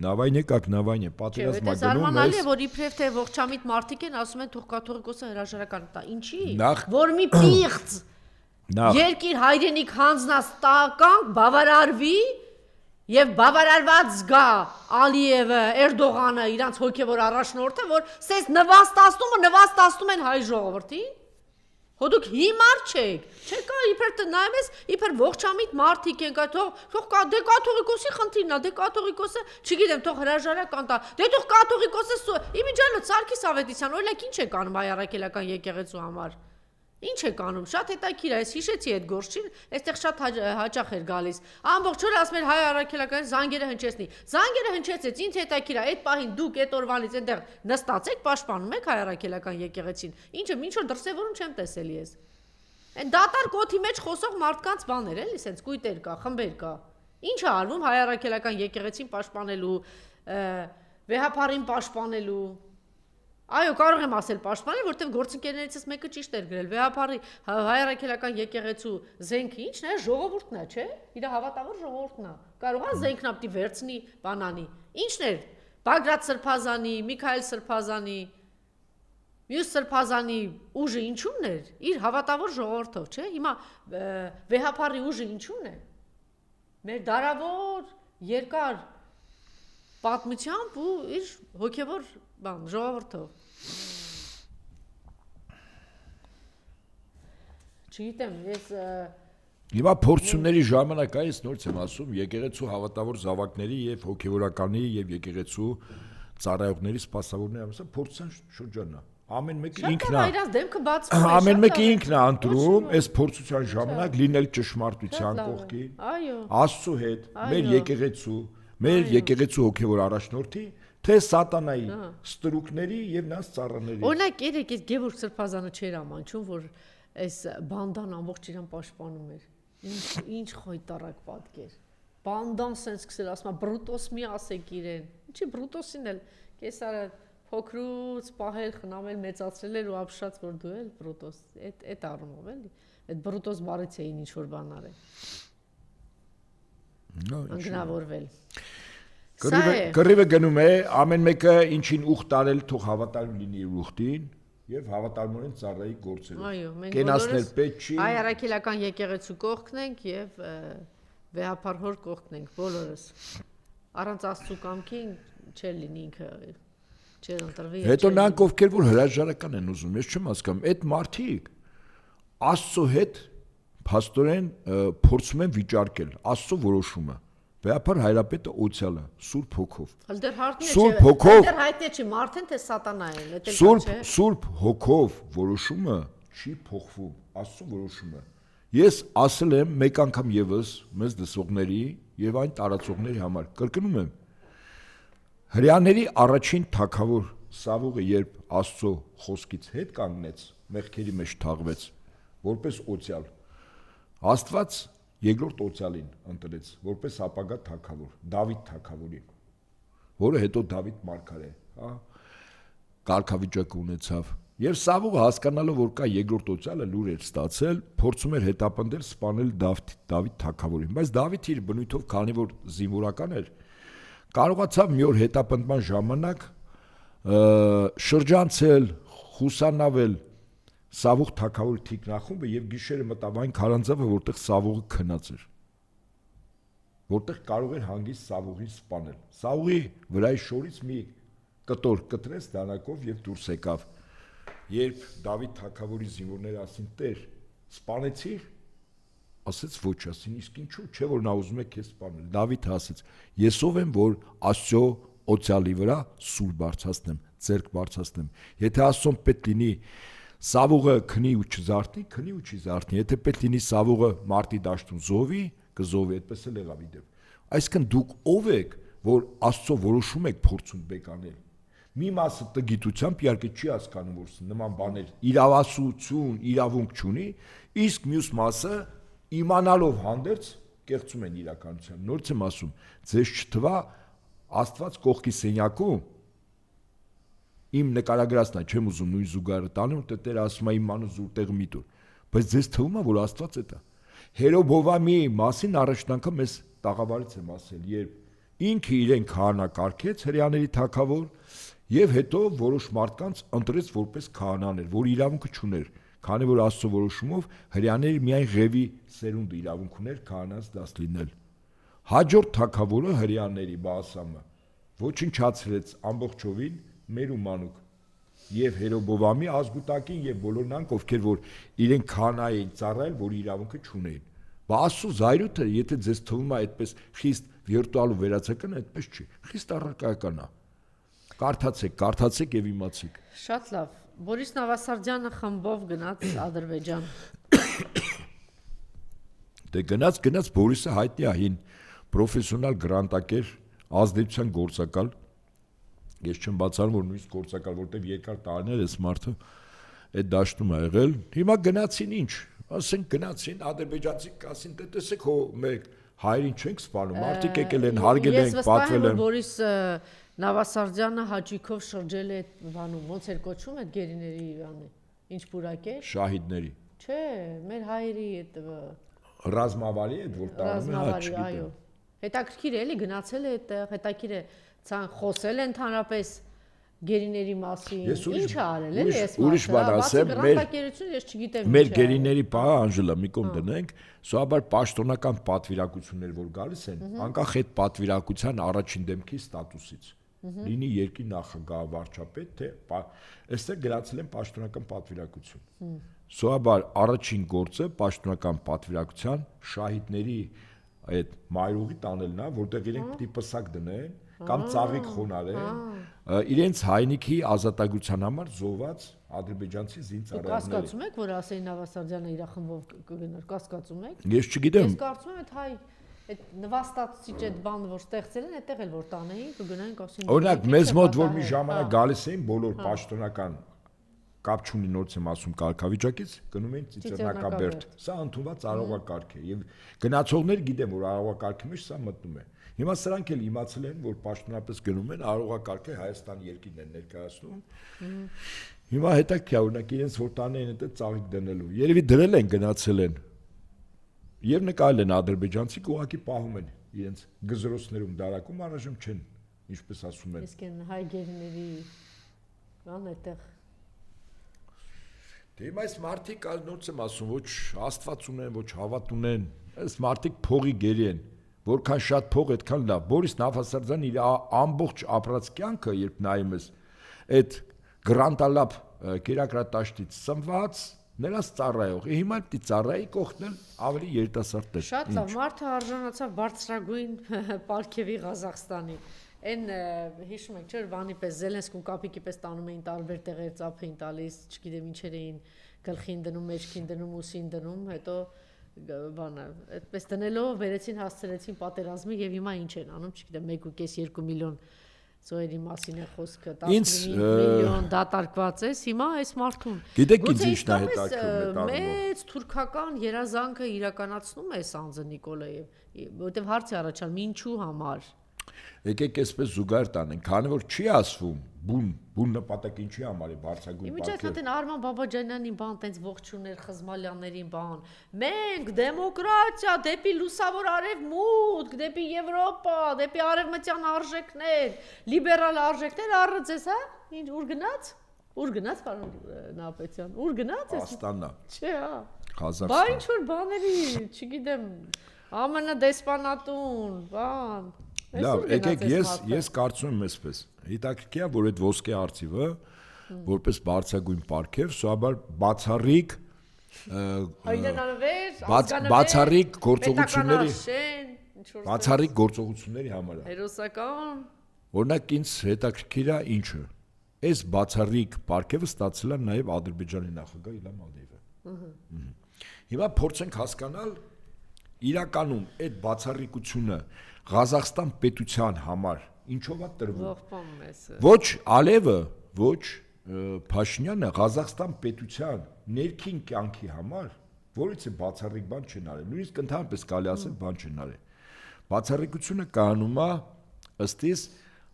նավայնե կակ նավայնե, պատերազմա գնում ես։ Որ իբրև թե ողջամիտ մարդիկ են ասում են թող կաթողիկոսը հրաժարական տա։ Ինչի՞։ Որ մի պիղծ երկիր հայրենիք հանձնած տականք բավարարվի եւ բավարարված զգա Ալիևը, Էրդողանը, իրանց հոգեվոր առաջնորդը, որ սես նվաստացնում են հայ ժողովրդին։ Հոդուք հիմար չեք, չեկա իբր նայում ես, իբր ողջամիտ մարդիկ են կա, թող դե կաթողիկոսի խնդիրն է, դե կաթողիկոսը, չգիտեմ, թող հրաժարական տա, դե թող կաթողիկոսը իմիջիալը Սարգիս Ավետիսյան, օրինակ ինչ եք անում հայ առաքելական եկեղեցու համար։ Ինչ եք անում, շատ հետաքրքիր է, ես հիշեցի այդ գործին, այստեղ շատ հաճախ էր գալիս։ Ամբողջ օրը ասում էր հայ առաքելական զանգերը հնչեցնի։ Զանգերը հնչեցեց, ինձ հետաքրքիր է, այդ պահին դուք այդ օրվանից այնտեղ նստացեք, պաշտպանում եք հայ առաքելական եկեղեցին։ Ինչը ինչ որ դրսևորում չեմ տեսել ես։ Այն դատարկ օդի մեջ խոսող մարդկանց բաներ էլի, սենց կույտեր կա, խմբեր կա։ Ինչ է արվում հայ առաքելական եկեղեցին պաշտպանելու, վեհապարին պաշտպանելու։ Այո, կարող եմ ասել պաշտպանել, որտեղ գործընկերներիցս մեկը ճիշտ էր գրել։ Վեհապարի հայ առաքելական եկեղեցու զենքը ի՞նչն է, ժողովուրդն է, չէ՞։ Իր հավատավոր ժողովուրդն է։ Կարող է զենքն ապտի վերցնի, բանանի։ Ի՞նչն էր։ Բագրատ Սրբազանի, Միքայել Սրբազանի, մյուս Սրբազանի ուժը ինչու՞մն էր։ Իր հավատավոր ժողովրդով, չէ՞։ Հիմա վեհապարի ուժը ինչու՞մն է։ Մեր դարավոր երկար պատմությամբ ու իր հոգևոր ժողովրդով։ Չգիտեմ, ես Հիմա փորձությունների ժամանակ է, ես նորից եմ ասում, եկեղեցու հավատավոր զավակների եւ հոգեվորականի եւ եկեղեցու ծառայողների սպասավորների ամսը փորձության շրջանն է։ Ամեն մեկը ինքն է։ Ամեն մեկը ինքն է ընտրում այս փորձության ժամանակ լինել ճշմարտության կողքին։ Այո։ Աստծո հետ, մեր եկեղեցու, մեր եկեղեցու հոգևոր առաջնորդի, թե սատանայի, ստրուկների եւ նրանց ծառաների։ Օրինակ, երեք այս Գևորգ Սրբազանը չէր ամանչում, որ այս բանդան ամբողջ իրան պաշտպանում էր։ Ինչ խոյտարակ պատկեր։ Բանդան սենց սկսել ասում է Բրուտոս մի ասեք իրեն։ Ինչի Բրուտոսին էլ կեսարը փոքրուց պահել, խնամել, մեծացրել էր ու ապշած որ դու էլ Բրուտոս, այդ առումով էլի։ Այդ Բրուտոս բառից էին ինչ որ բան արել։ Անգնավորվել։ Կռիվը գնում է, ամեն մեկը ինչին ուխտ տարել թող հավատարիմ լինի իր ուխտին եւ հավատարմորեն ծառայի գործերով։ Այո, մենք կենացնել պետք չի։ Հայ առաքելական եկեղեցու կողքն ենք եւ վեհապար հոր կողքն ենք բոլորս։ Առանց Աստծո կամքի չէր լինի ինքը չէր ընտրվի։ Հետո նրանք ովքեր որ հրաժարական են ուզում, ես չեմ հասկանում, այդ մարդիկ Աստծո հետ փաստորեն փորձում են վիճարկել Աստծո որոշումը։ Վեհապար հայրապետը օցիալը Սուրբ Հոգով։ Սուրբ Հոգով հայտնի չի մարդեն թե սատանային, դա Սուրբ Հոգով որոշումը չի փոխվում, Աստծո որոշումը։ Ես ասել եմ մեկ անգամ եւս մեզ դասողների եւ այն տարածողների համար, կրկնում եմ, հрьяաների առաջին թագավոր Սավուղը երբ Աստծո խոսքից հետ կանգնեց, մեղքերի մեջ թաղվեց, որպես օցիալ, Աստված երկրորդ օցիալին ընտրեց որպես ապագա թագավոր, Դավիթ թագավորին, որը հետո Դավիթ մարգարե, հա, կարգավիճակ ունեցավ։ Եվ Սավուղը հասկանալով որ կա երկրորդ օցիալը լուր էր ստացել, փորձում էր հետապնդել սպանել Դավիթ թագավորին, բայց Դավիթը իր բնույթով քանի որ զինվորական էր, կարողացավ մի օր հետապնդման ժամանակ շրջանցել, խուսանավել Սավուղ թագավորի թիկնախումբը եւ գիշերը մտավ այն քարանձավը, որտեղ Սավուղը քնած էր, որտեղ կարող էր հանգիստ Սավուղին սպանել։ Սավուղի վրայի շորից մի կտոր կտրեց դանակով եւ դուրս եկավ։ Երբ Դավիթ թագավորի զինվորները ասին Տեր, սպանեցի՞ր, ասեց ոչ, ասին իսկ ինչու, չէ որ նա ուզում է քեզ սպանել։ Դավիթը ասեց. Ես ով եմ, որ Աստծո օցիալի վրա սուր բարձրացնեմ, ձեռք բարձրացնեմ։ Եթե Աստծոն պետք լինի Սավուղը քնի ու չզարթնի, քնի ու չի զարթնի։ Եթե պետք լինի Սավուղը մարտի դաշտում զովի, կզովի, այդպես էլ եղավ իդեպ։ Այսինքն դուք ով եք, որ Աստծո որոշում եք փորձում եք անել։ Մի մասը տգիտությամբ իհարկե չի հասկանում, որ նման բաներ իրավասություն, իրավունք չունի, իսկ մյուս մասը իմանալով հանդերձ կեղծում են իրականության։ Նորից եմ ասում, ձեզ չթվա Աստված կողքի սենյակում իմ նկարագրածն է, չեմ ուզում նույն զուգահեռը տանել, որտեղ Տերը ասում է իմ մանու զուր տեղ մի տուր, բայց ձեզ թվում է, որ Աստված է դա։ Հերոբովամի մասին առաջին անգամ ես տաղավարից եմ ասել, երբ ինքը իրեն քահանա կարգեց հրեաների թագավոր եւ հետո որոշ մարդկանց ընտրեց որպես քահանաներ, որ իրավունքը չուներ, քանի որ Աստծո որոշումով հրեաները միայն Ղևի սերունդը իրավունք ուներ քահանաց դաս լինել։ Հաջորդ թագավորը հրեաների Բաասամը ոչնչացրեց ամբողջովին մեր ու մանուկ եւ Հերոբովամի ազգուտակին եւ բոլոր նրանք, ովքեր որ իրեն քահանա էին ծառայել, որ իրավունքը չունեին։ Բա Աստծո զայրույթը, եթե ձեզ թվում է այդպես խիստ վիրտուալ ու վերացական, այդպես չի։ Խիստ առարկայական է։ Կարդացեք եւ իմացեք։ Շատ լավ։ Բորիս Նավասարդյանը խմբով գնաց Ադրբեջան։ Դե գնաց Բորիսը հայտնի է հին պրոֆեսիոնալ գրանտակեր, ազդեցության գործակալ։ Ես չեմ բացառում, որ նույնիսկ գործակալ, որտեղ երկար տարիներ էս մարդը այդ դաշտում ա եղել։ Հիմա գնացին ինչ, ասենք գնացին ադրբեջանցի կասին, դե տեսեք հո մեկ հայերին չենք սպանում, մարդիկ եկել են, հարգել են, պատվել են։ Բորիս Նավասարդյանը հաճիկով շրջել է բանում, ոնց էր կոչվում այդ գերիների բանը, ինչ պուրակ է։ Շահիդների։ Չէ, մեր հայերի այդ ռազմավարի այդ որ տանում է, այո։ Հետաքրքիր է, էլի գնացել է այդտեղ, հետաքրքիր է, ցան խոսել է ընդհանրապես գերիների մասին, ինչ է արել, էլի էս մարդը։ Ուրիշ բան ասեմ, ես չգիտեմ մեր գերիների պահը Անժելա մի կողմ դնենք, սովորաբար պաշտոնական պատվիրակություններ որ գալիս են, անկախ այդ պատվիրակության առաջին դեմքի ստատուսից։ Լինի երկրի նախագահ, վարչապետ, թե այստեղ գրացել են պաշտոնական պատվիրակություն։ Սովորաբար առաջին գործը պաշտոնական պատվիրակության շահիդների այդ մայրուղի տանելն է, որտեղ իրենք պիտի պսակ դնեն կամ ծաղիկ խոնարհեն իրենց հայնիքի ազատագրության համար զոհված ադրբեջանցի զինծառայողների։ Կասկածում եք, որ Ասեին Նավասարդյանը իր խմբով կգնար, կասկածում եք։ Ես չգիտեմ։ Ես կարծում եմ, հայ այդ նվաստացիչ այդ բանը որ ստեղծել են, այդտեղ էլ որ տանեին, կգնային կասին։ Օրինակ մեզ մոտ որ մի ժամանակ գալիս էին բոլոր պաշտոնական կապ չունի նորից եմ ասում կարգավիճակից գնում են Ծիծեռնակաբերդ։ Սա ընդունված արարողակարգ է եւ գնացողներ գիտեմ որ արարողակարգի մեջ սա մտնում է։ Հիմա սրանք էլ իմացել են որ պաշտոնապես գնում են արարողակարգը Հայաստան երկիրն են ներկայացնում։ Հիմա հետաքրքիր է օրինակ իրենց որ տանեն այդ ծաղիկ դնելու։ Երևի դրել են գնացել են։ Եվ նկարել են ադրբեջանցի ուղակի պահում են իրենց գզրոցներում դարակում առայժմ չեն ինչպես ասում են։ Իսկ են հայ գերիների բան այդտեղ Դե հիմա այս մարդիկ նորից եմ ասում, ոչ Աստված ունեն, ոչ հավատ ունեն, այս մարդիկ փողի գերի են, որքան շատ փող, այդքան լավ։ Բորիս Նավասարդյանը իր ամբողջ ապրած կյանքը, երբ նայում ես, այդ գրանտալապ կերակրատաշտից սնված, նրանց ծառայող, հիմա պիտի ծառայի կողքնել ավելի երիտասարդ տեղ։ Շատ լավ, մարդը արժանացավ բարձրագույն պարգևի Ղազախստանի։ Այն հիշում եք, չէ՞, բանի պես Զելենսկուն կապիկի պես տանում էին տարբեր տեղեր ծափ էին տալիս, չգիտեմ ինչեր էին գլխին դնում, մեջքին դնում, ուսին դնում, հետո բանը, այդպես դնելով վերեցին հասցրեցին պատերազմի եւ հիմա ինչ են անում, չգիտեմ 1.5-2 միլիոն զոհերի մասին է խոսքը, 15 միլիոն դատարկված է, հիմա այս մարդուն։ Գիտեք ինչ ինչն է հետաքրքրում է մեծ թուրքական երազանքը իրականացնում է Սանձը Նիկոլաև, որովհետեւ հարց է առաջանում ինչու համար։ Եկեք այսպես զուգահեռ տանենք, քանի որ չի ասվում բուն նպատակ ինչի համար է բարձրագույն Իմիջիայտ հատեն Արման Բաբաջանյանի բան, տենց ողջուներ Խզմալյանների բան։ Մենք դեմոկրատիա, դեպի լուսավոր արևմուտք, դեպի Եվրոպա, դեպի արևմտյան արժեքներ, լիբերալ արժեքներ առծես, հա? Ինչ ուր գնաց? Ուր գնաց, պարոն Նապետյան։ Ուր գնաց ես։ Աստանա։ Չէ, հա։ Ղազախստան։ Բա ինչ որ բաների, չգիտեմ, ԱՄՆ դեսպանատուն, բան։ Լավ, եկեք ես կարծում եմ այսպես։ Հետաքրքիր է, որ այդ ոսկե արծիվը որպես բարձրագույն պարգև, սովորաբար բացառիկ բացառիկ գործողությունների բացառիկ գործողությունների համար է։ Հերոսական։ Օրինակ ինձ հետաքրքիր է ինչը։ Այս բացառիկ պարգևը ստացել է նաև Ադրբեջանի նախագահ Իլհամ Ալիևը։ Հիմա փորձենք հասկանալ իրականում այդ բացառիկությունը Ղազախստան պետության համար ինչով է տրվում։ Ողբում ես։ Ոչ Ալիևը, ոչ Փաշինյանը Ղազախստան պետության ներքին կյանքի համար որից է բացառիկ բան չեն արել։ Նույնիսկ ընդհանրապես կարելի ասել բան չեն արել։ Բացառիկությունը կայանում է ըստ իս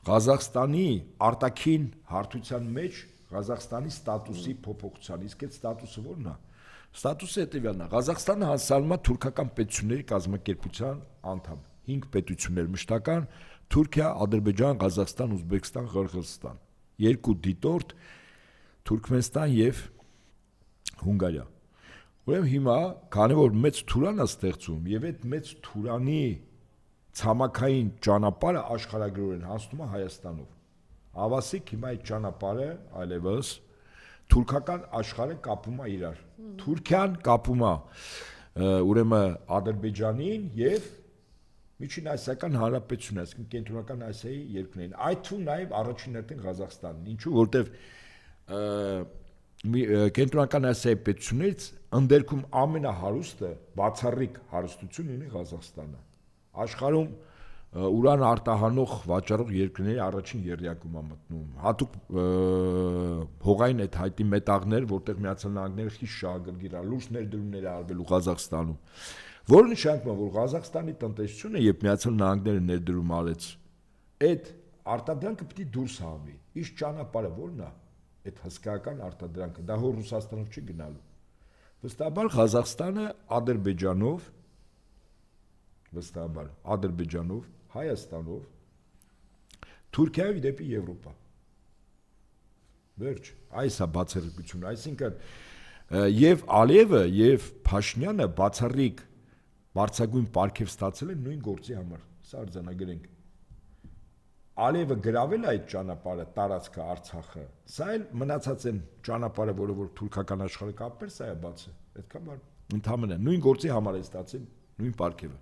Ղազախստանի արտաքին հարթության մեջ Ղազախստանի ստատուսի փոփոխության։ Իսկ այդ ստատուսը ո՞րն է։ Ստատուսը հետևյալն է։ Ղազախստանը հասարում է թուրքական պետությունների կազմակերպության անդամ։ 5 պետություններ մշտական՝ Թուրքիա, Ադրբեջան, Ղազախստան, Ուզբեկստան, Ղրղըզստան։ 2 դիտորդ Թուրքմենստան եւ Հունգարիա։ Ուրեմն հիմա քանի որ մեծ Թուրան է ստեղծում եւ այդ մեծ Թուրանի ցամաքային ճանապարհը աշխարհագրորեն հասնում է Հայաստանով։ Ավասիկ հիմա այդ ճանապարհը այլևս թուրքական աշխարհը կապում է իրար։ Թուրքիան կապում է ուրեմն Ադրբեջանին եւ Միջին Ասիական Հանրապետությունն, այսինքն Կենտրոնական Ասիայի երկրներին, այդ թվում նաև առաջին հերթին Ղազախստանն։ Ինչու, որտեվ Կենտրոնական Ասիայի պետություններից ընդերքում ամենահարուստը բացառիկ հարստություն ունի Ղազախստանը։ Աշխարհում ուրան արտահանող վաճառող երկրների առաջին եռյակում է մտնում։ Հատուկ հողային այդ հայտի մետաղներ, որտեղ Միացյալ Նահանգները խիստ շահագրգիռ է, լուրջ ներդրումներ է արվել Ղազախստանում։ Որը նշանակում է, որ Ղազախստանի տնտեսությունը, երբ Միացյալ Նահանգները ներդրում արեց, այդ արտադրանքը պետք է դուրս հավի։ Իսկ ճանապարհը ո՞րն է։ Այդ հսկայական արտադրանքը, դա հոր Ռուսաստանով չի գնալու։ Վստահաբար Ղազախստանը Ադրբեջանով, Հայաստանով, Թուրքիայով դեպի Եվրոպա։ Վերջ, այս է բացառիկությունը, այսինքն եւ Ալիևը եւ Փաշինյանը բացառիկ բարձրագույն պարգև ստացել են նույն գործի համար։ Սա արձանագրենք։ Ալիևը գրավել է այդ ճանապարհը, տարածքը, Արցախը։ Սա էլ մնացած են ճանապարհը, որը որ թուրքական աշխարհը կապեր, սա է բացը։ Այդքան բան ընդհանրապես նույն գործի համար է ստացել նույն պարգևը։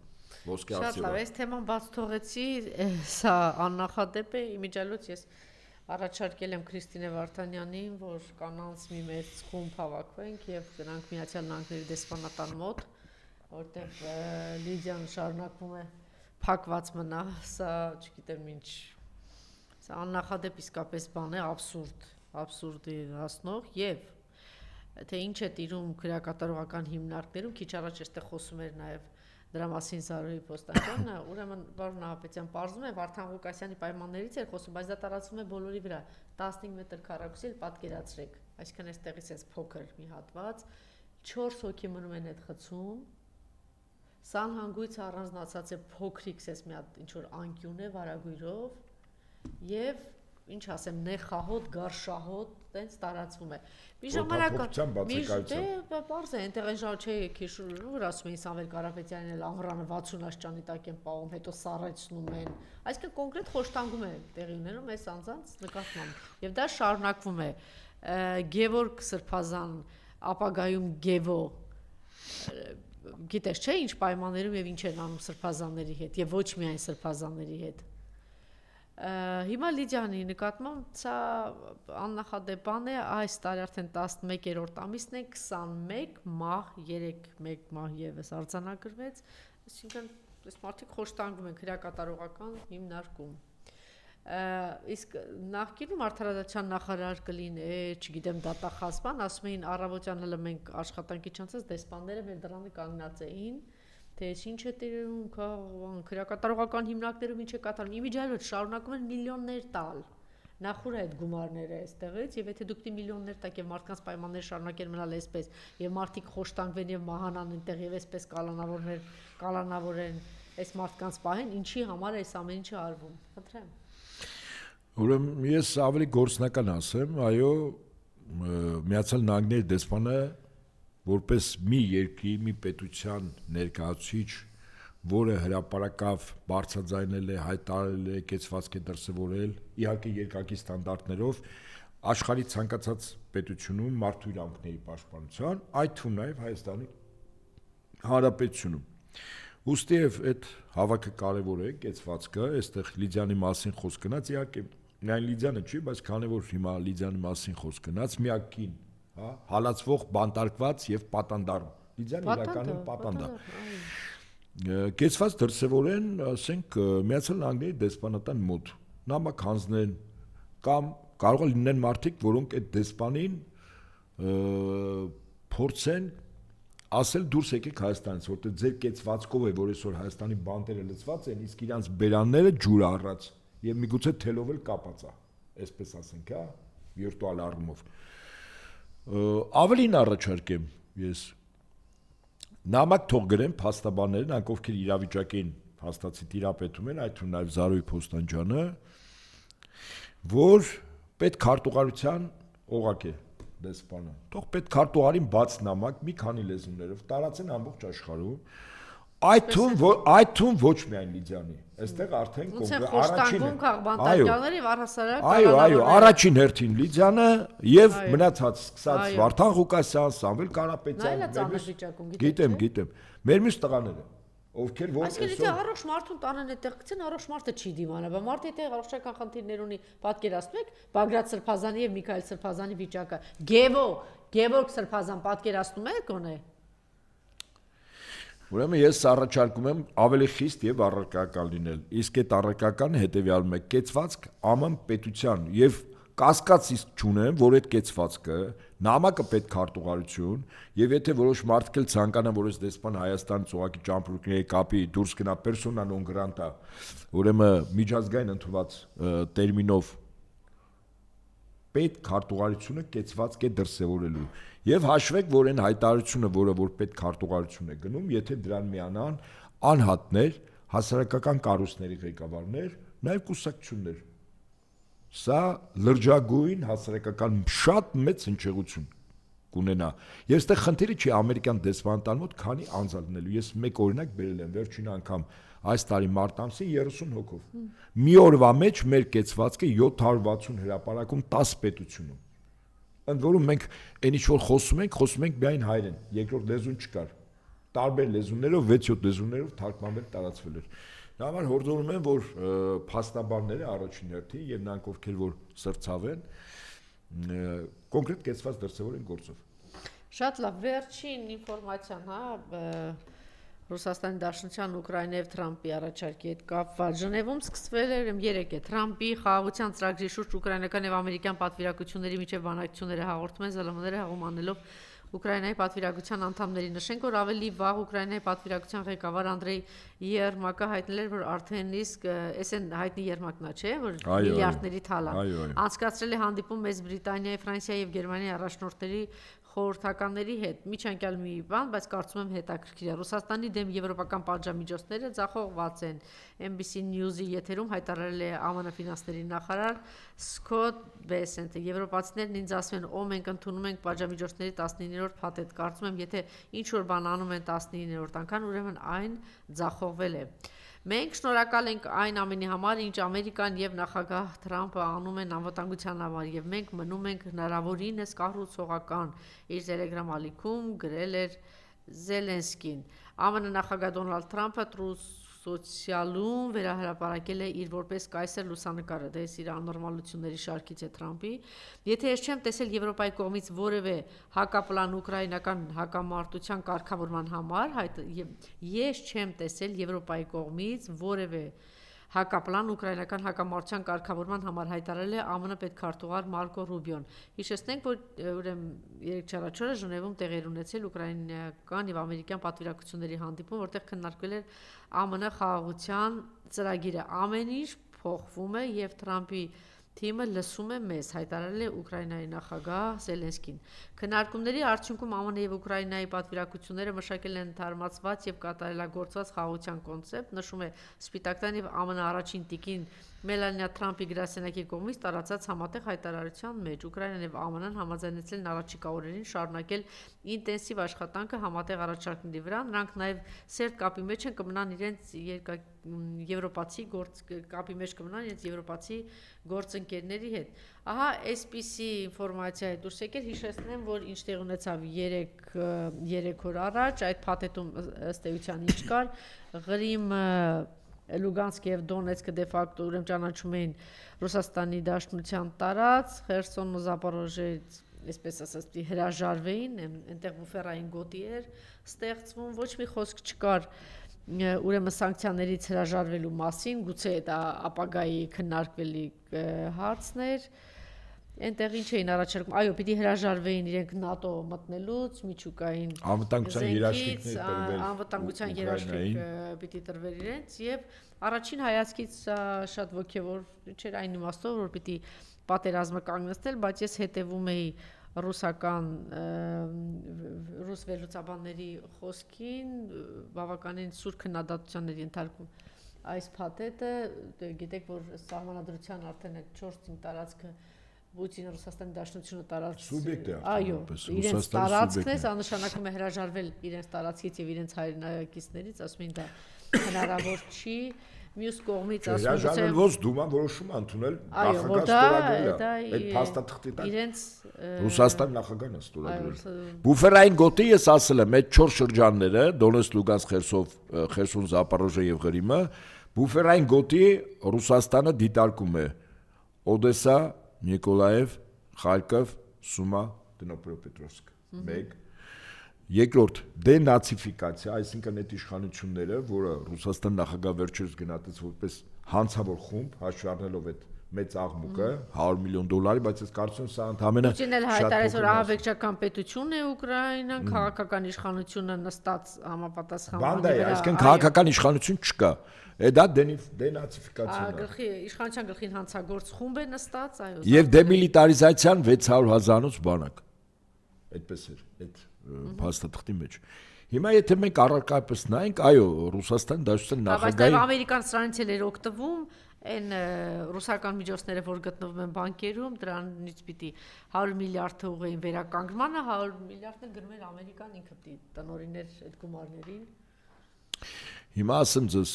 Ոսկե Շատ արծիվը։ լավ, այս թեման բաց թողեցի, սա աննախադեպ է, իմիջիայլոց ես առաջարկել եմ Քրիստինե Վարդանյանին, որ կանանց մի մեծ խումբ հավաքվենք եւ գնանք Միացյալ Նահանգների դեսպանատան մոտ, որտեղ Լիդիան շարունակվում է փակված մնա, սա, չգիտեմ ինչ, սա աննախադեպ իսկապես բան է, абսուրդի հասնող եւ թե ինչ է տիրում քրեակատարողական հիմնարկներում, քիչ առաջ էստեղ խոսում էր նաեւ դրա մասին Զարուհի Պոստանյանը, ուրեմն պարոն Նահապետյան, պարզվում է Վարդան Ղուկասյանի պայմաններից էր խոսում, բայց դա տարածվում է բոլորի վրա, 15 մետր քառակուսի պատկերացրեք, այսինքն այստեղից էս փոքր մի հատված, 4 հոգի մնում են այդ խցում, սանհանգույցը առանձնացած է փոքրիկ, էս մի հատ ինչ որ անկյուն է վարագույրով եւ ինչ ասեմ, նեխահոտ, գարշահոտ, տենց տարածվում է։ Մի ժամանակ պարզ է, այնտեղ այն ժամ չէ քիշուր ասում էին Սամվել Կարապետյանին էլ ամռանը 60 աշճանի տակ են պահում, հետո սառեցնում են։ Այսինքն կոնկրետ խոշտանգում է տեղի ունենում այս անձանց նկատմամբ։ Եվ դա շարունակվում է։ Գևորգ Սրբազան, ապագայում Գևո, գիտես չէ ինչ պայմաններում եւ ինչ են անում սրբազանների հետ եւ ոչ միայն սրբազանների հետ։ Հիմա Լիդիանի նկատմամբ սա աննախադեպ բան է, այս տարի արդեն 11-րդ ամիսն է, 21 մահ, 1 մահ եւս արձանագրվեց, այսինքն այս մարդիկ խոշտանգում են քրեակատարողական հիմնարկում։ Իսկ նախկինում արդարադատության նախարար կլիներ, չգիտեմ, դատախազբան, ասում էին առավոտյան հələ մենք աշխատանքի չանցած դեսպանները մեր դրանը կանգնած էին, թե ինչ է տիրում քրեակատարողական հիմնարկներում ինչ է կատարում, իմիջիայլոց շարունակում են միլիոններ տալ, նախուր է այդ գումարները այստեղից, եւ եթե դուք դի միլիոններ տաք եւ մարդկանց պայմաններ շարունակեն մնալ այսպես, եւ մարդիկ խոշտանգվեն եւ մահանան այնտեղ եւ այսպես կալանավորեն այս մարդկանց պահեն, ինչի համար է այս ամեն ինչը արվում, խնդրեմ։ Ուրեմն ես ավելի գործնական ասեմ, այո, Միացյալ Նահանգների դեսպանը որպես մի երկրի, մի պետության ներկայացուցիչ, որը հրապարակավ բարձրաձայնել է, հայտարարել է, կեցվածք է դրսևորել, իհարկե երկակի ստանդարտներով, աշխարհի ցանկացած պետությունում մարդու իրավունքների պաշտպանության, այդ թվում նաև Հայաստանի Հանրապետությունում։ Ուստի եւ այդ հավաքը կարևոր է, կեցվածքը, այստեղ Լիդիանի մասին խոսք գնաց, իհարկե միայն Լիդիանը չի, բայց քանի որ հիմա Լիդիանի մասին խոսք գնաց, միակին հա, հալածվող, բանտարկված եւ պատանդար։ Լիդիան իրականում պատանդար։ Կեցված դրսևորեն, ասենք, Միացյալ Նահանգների դեսպանատան մոտ։ նամակ հանձնեն կամ կարող է լինեն մարդիկ, որոնք այդ դեսպանին փորձեն ասել դուրս եկեք Հայաստանից, որտեղ ձեր կեցվածքով է, որ այսօր Հայաստանի բանտերը լցված են, իսկ իրանց բերանները ջուր առած եւ միգուցե թելով էլ կապած է, այսպես ասենք, հա, վիրտուալ առումով։ Ավելին առաջարկեմ ես նամակ թող գրեն փաստաբանները, նրանք ովքեր իրավիճակին հաստատի տիրապետում են, այդ թվում նաեւ Զարուհի Փոստանջյանը, որ պետքարտուղարության օղակ է դեսպանը։ Թող պետքարտուղարին բաց նամակ մի քանի լեզուներով տարածեն ամբողջ աշխարհում։ Այդ թվում ոչ միայն Լիդիանի, այստեղ արդեն առաջին քաղբանտարկյանները եւ առհասարակ այո, առաջին հերթին Լիդիանը եւ մնացած սկսած Վարդան Ղուկասյան, Սամվել Կարապետյան, գիտեմ, մեր մյուս տղաները ովքեր որ այսինքն եթե առողջ մարդուն տանեն այդտեղ գցեն, առողջ մարդը չի դիմանա, բայց մարդը եթե առողջական խնդիրներ ունի, պատկերացնում եք Բագրատ Սրբազանի եւ Միքայել Սրբազանի վիճակը, Գևորգ Սրբազան պատկերացնում եք գոնե։ Ուրեմն ես առաջարկում եմ ավելի խիստ եւ առարկական լինել, իսկ այդ առարկականը հետեւյալն է՝ կեցվածք ԱՄՆ պետության եւ կասկած իսկ չունեմ, որ այդ կեցվածքը նամակը պետքարտուղարություն եւ եթե որոշ մարդիկ էլ ցանկանան, որ այս դեսպան Հայաստանից ուղակի ճամփորդների կապի դուրս գնա persona non grata, ուրեմն միջազգային ընդունված տերմինով պետքարտուղարությունը կեցվածք է դրսևորելու եւ հաշվեք, որ այն հայտարարությունը, որը որ պետքարտուղարություն է գնում, եթե դրան միանան անհատներ, հասարակական կառույցների ղեկավարներ, նաեւ կուսակցություններ, սա լրջագույն հասարակական շատ մեծ հնչեղություն կունենա։ Եվ այստեղ խնդիրը չի ամերիկյան դեսպանատան մոտ քանի անձալնելու։ Ես մեկ օրինակ բերել եմ վերջին անգամ այս տարի մարտ ամսին 30 հոգով։ Մի օրվա մեջ մեր կեցվածքը 760 հրապարակում 10 պետությունում։ Ընդ որում մենք այն ինչ որ խոսում ենք միայն հայերեն, երկրորդ լեզուն չկար։ Տարբեր լեզուներով 6-7 լեզուներով թարգմանվել տարածվել էր։ Դա համար հորդորում եմ, որ փաստաբանները առաջին հերթին եւ նրանք ովքեր որ սրծավեն կոնկրետ կեցված դրսևորեն գործով։ Շատ լավ, վերջին ինֆորմացիան, հա, Ռուսաստանի Դաշնության Ուկրաինայի եւ Թրամփի առաջարկի հետ կապված Ժնևում սկսվել էր 3 է Թրամփի խաղաղության ծրագրի շուրջ ուկրաինական եւ ամերիկյան պատվիրակությունների միջև բանակցությունները հաղորդում են ԶԼՄ-ները հաղում անելով Ուկրաինայի պատվիրակության անդամների նշենք, որ ավելի վաղ Ուկրաինայի պատվիրակության ղեկավար Անդրեյ Երմակը հայտնել էր, որ արդեն իսկ էս են հայտնի Երմակն է, չէ, որ միլիարդների թալան անցկացրել է հանդիպում Մեծ Բրիտանիայի, Ֆրանսիայի եւ Գերմանիայի առաջնորդների խորհրդականների հետ միջանկյալ մի բան, բայց կարծում եմ հետաքրքիր է։ Ռուսաստանի դեմ եվրոպական պատժամիջոցները ձախողված են։ MBC News-ի եթերում հայտարարել է ԱՄՆ ֆինանսների նախարար Սկոտ Բեսենտը։ Եվրոպացիներն ինձ ասում են, «Ո մենք ընդունում ենք պատժամիջոցների 19-րդ փաթեթ»։ Կարծում եմ, եթե ինչ որ բան անում են 19-րդ անգամ, ուրեմն այն ձախողվել է։ Մենք շնորհակալ ենք այն ամենի համար, ինչ Ամերիկան եւ նախագահ Թրամփը անում են անվտանգության համար եւ մենք մնում ենք հնարավորինս կառուցողական, իր Telegram ալիքում գրել էր Զելենսկին։ ԱՄՆ նախագահ Դոնալդ Թրամփը սոցիալում վերահրապարակել է իր որպես կայսեր լուսանկարը, դա իր աննորմալությունների շարքից է Թրամփի։ Եթե ես չեմ տեսել Եվրոպայի կողմից որևէ հակապլան ուկրաինական հակամարտության կարգավորման համար, ես չեմ տեսել Եվրոպայի կողմից որևէ հակապլան ուկրաինական հակամարտության կարգավորման համար հայտարարել է ԱՄՆ պետքարտուղար Մարկո Ռուբիոն։ Հիշեցնենք, որ ուրեմն 3 առաջ օրը Ժնևում տեղի ունեցել ուկրաինական եւ ամերիկյան պատվիրակությունների հանդիպում, որտեղ քննարկվել էր ԱՄՆ խաղաղության ծրագիրը։ Ամեն ինչ փոխվում է եւ Թրամփի թիմը լսում է մեզ, հայտարարել է Ուկրաինայի նախագահ Զելենսկին։ Քննարկումների արդյունքում ԱՄՆ եւ Ուկրաինայի պատվիրակությունները մշակել են թարմացված եւ կատարելագործված խաղաղության կոնցեպտ, նշում է Սպիտակ տան եւ ԱՄՆ առաջին տիկին Մելանիա Թրամփի գրասենյակի կողմից տարածած համատեղ հայտարարության մեջ Ուկրաինան եւ ԱՄՆ-ն համաձայնեցել են առաջիկա օրերին շարունակել ինտենսիվ աշխատանքը համատեղ առաջարկների վրա, նրանք նաեւ սերտ կապի մեջ են կմնան իրենց եվրոպացի գործընկերների հետ։ Ահա այսպիսի ինֆորմացիա է դուրս եկել, հիշեցնեմ, որ ինչ տեղ ունեցավ 3 օր առաջ, այդ փաթեթում ըստ էության ինչ կար, Ղրիմը, Լուգանսկը եւ Դոնեցկը դե ֆակտո ուրեմն ճանաչում էին Ռուսաստանի Դաշնության տարած, Խերսոնն ու Զապորոժիեից, այսպես ասած, հրաժարվեին, այնտեղ բուֆերային գոտի էր ստեղծվում, ոչ մի խոսք չկար ուրեմն սանկցիաներից հրաժարվելու մասին, գուցե դա ապագայի քննարկվելիք հարցներ, այնտեղ ինչ էին առաջարկում, այո, պիտի հրաժարվեին իրենք ՆԱՏՕ մտնելուց, միջուկային Անվտանգության երաշխիքներ տրվել, անվտանգության երաշխիք պիտի տրվեր իրենց եւ առաջին հայացքից շատ ոգևոր չէր այն իմաստով, որ պիտի պատերազմը կանգնեցնել, բայց ես հետևում էի ռուս վերլուծաբանների խոսքին, բավականին սուր քննադատության էր ենթարկում այս փաթեթը, գիտեք, որ սահմանադրության արդեն 4-5 տարածքը Պուտինը Ռուսաստանի Դաշնությունը տարածք սուբյեկտ է, այո, իրենց տարածքն է, սա նշանակում է հրաժարվել իրենց տարածքից եւ իրենց հայրենակիցներից, ասում են դա հնարավոր չի, մյուս կողմից ասում են հրաժարվելուց Դուման որոշում ընդունել նախագահ ստորագրելը, այդ փաստաթղթի տակ իրենց Ռուսաստանի նախագահն է ստորագրել։ Բուֆերային գոտի ես ասել եմ, այդ 4 շրջանները Դոնեցկ, Լուգանսկ, Խերսոն, Զապորոժիա եւ Ղրիմը, բուֆերային գոտի Ռուսաստանը դիտարկում է Օդեսա, Նիկոլաև, Խարկով, Սումա, Դնոպրոպետրովսկ։ 1 Երկրորդ դենացիֆիկացիա, այսինքն այդ իշխանությունները, որը Ռուսաստան նախագահ վերջերս գնահատեց որպես հանցավոր խումբ, հաշվի առնելով այդ մեծ աղմուկը, $100 միլիոն, բայց ես կարծում եմ սա ընդհանրապես Պուտինն էլ հայտարարեց, որ ահաբեկչական պետություն է Ուկրաինան, քաղաքական իշխանությունը նստած համապատասխան բանդա է, այսինքն քաղաքական իշխանություն չկա։ Դա դենացիֆիկացիան է։ Իշխանության գլխին հանցագործ խումբ է նստած, այո։ Եվ դեմիլիտարիզացիան 600,000-ից բանակ։ Այդպես էր այդ փաստաթղթի մեջ։ Հիմա եթե մենք առարկայապես նայենք, այո, Ռուսաստան Դաշնության նախագահի Բայց Ամերիկան սրանից էլ էր օգտվում, այն ռուսական միջոցները, որ գտնվում են բանկերում, դրանից պիտի 100 միլիարդ ուղղեին վերականգնմանը, 100 միլիարդն էլ գնում էր Ամերիկան ինքը պիտի տնօրիներ այդ գումարներին։ Հիմա ասեմ ձեզ,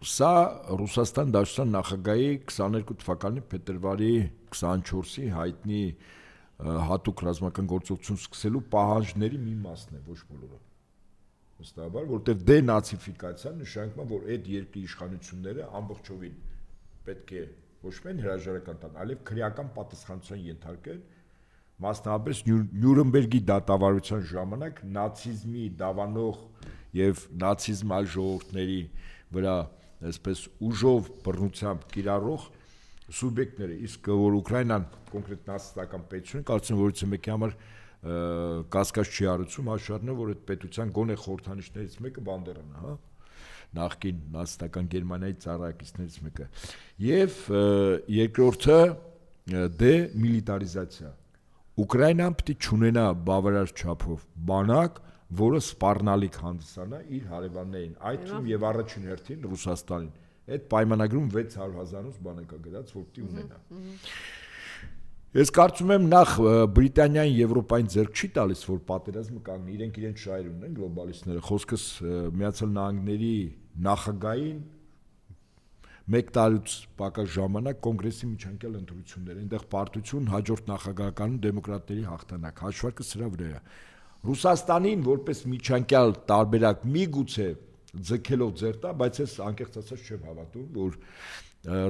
սա Ռուսաստան Դաշնության նախագահի 22 թվականի փետրվարի 24-ի հայտնի հատուկ ռազմական գործողություն սկսելու պահանջների մի մասն է, ոչ բոլորը։ Վստահաբար, որտեղ դենացիֆիկացիան նշանակում է, որ այդ երկրի իշխանությունները ամբողջովին պետք է ոչ միայն հրաժարական տան, այլև քրեական պատասխանատվության ենթարկեն, մասնավորապես Նյուրնբերգի դատավարության ժամանակ նացիզմի դավանող եւ նացիզմ այլ ժողովուրդների վրա այսպես ուժով բռնությամբ կիրառող սուբյեկտները, իսկ որ Ուկրաինան կոնկրետ նացիստական պետություն, կարծում եմ որից մեկի համար կասկած չի արեցում, հաշվառնը, որ այդ պետության գոնե խորհրդանիշներից մեկը Բանդերան է, հա, նախկին նացիստական Գերմանիայի ծառայակիցներից մեկը։ Եվ երկրորդը դեմիլիտարիզացիա։ Ուկրաինան պետք է չունենա բավարար չափով բանակ, որը սպառնալիք հանդիսանա իր հարևաններին, այդ թվում եւ առաջին հերթին Ռուսաստանին։ Այդ պայմանագրում 600,000-ից բանակ է գրած, որ պիտի ունենա։ Ես կարծում եմ նախ Բրիտանիան Եվրոպային ձեռք չի տալիս, որ պատերազմը կանգնի, իրենք իրենց շահեր ունեն գլոբալիստները, խոսքս Միացյալ Նահանգների նախագահային 1 տարուց պակաս ժամանակ կոնգրեսի միջանկյալ ընտրություններ, այնտեղ պարտություն հաջորդ նախագահականում դեմոկրատների հաղթանակ, հաշվարկը սրա վրա է։ Ռուսաստանին որպես միջանկյալ տարբերակ միգուցե ձգելով ձեր տա, բայց ես անկեղծ ասած չեմ հավատում, որ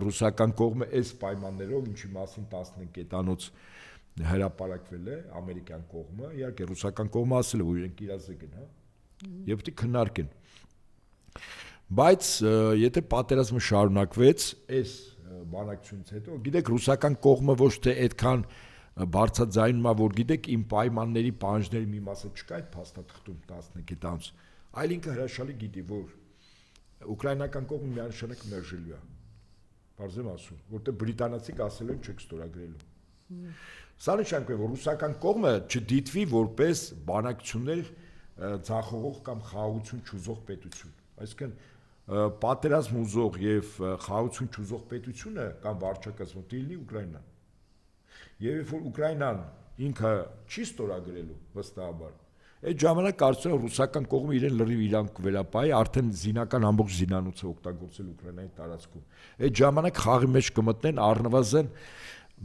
ռուսական կողմը այս պայմաններով, ինչի մասին 15 կետանոց հրապարակվել է ամերիկյան կողմը, իհարկե ռուսական կողմը ասել է, որ իրենք իրազեկ են, հա, եւ պետք է քննարկեն։ Բայց եթե պատերազմը շարունակվեց, այս բանակցությունից հետո, գիտեք, ռուսական կողմը ոչ թե այդքան բարձրաձայնում է, որ գիտեք, իմ պայմանների պահանջների մի մասը չկա այդ փաստաթղթում 15 կետանոց, այլ ինքը հրաշալի գիտի, որ ուկրաինական կողմը միանշանակ մերժելու է։ Բարձր եմ ասում, որտեղ բրիտանացիք ասել են չեք ստորագրելու։ Սա նշանակում է, որ ռուսական կողմը չդիտվի որպես բանակցություններ ձախողող կամ խաղաղություն չուզող պետություն։ Այսինքն պատերազմ ուզող եւ խաղաղություն չուզող պետությունը կամ վարչակազմը դիլնի Ուկրաինան։ Եվ երբ որ Ուկրաինան ինքը չի ստորագրելու վստահաբար, այդ ժամանակ կարծում եմ ռուսական կողմը իրեն լրիվ իրան կվերապահի, արդեն զինական ամբողջ զինանոցը օգտագործել Ուկրաինայի տարածքում։ Այդ ժամանակ խաղի մեջ կմտնեն առնվազն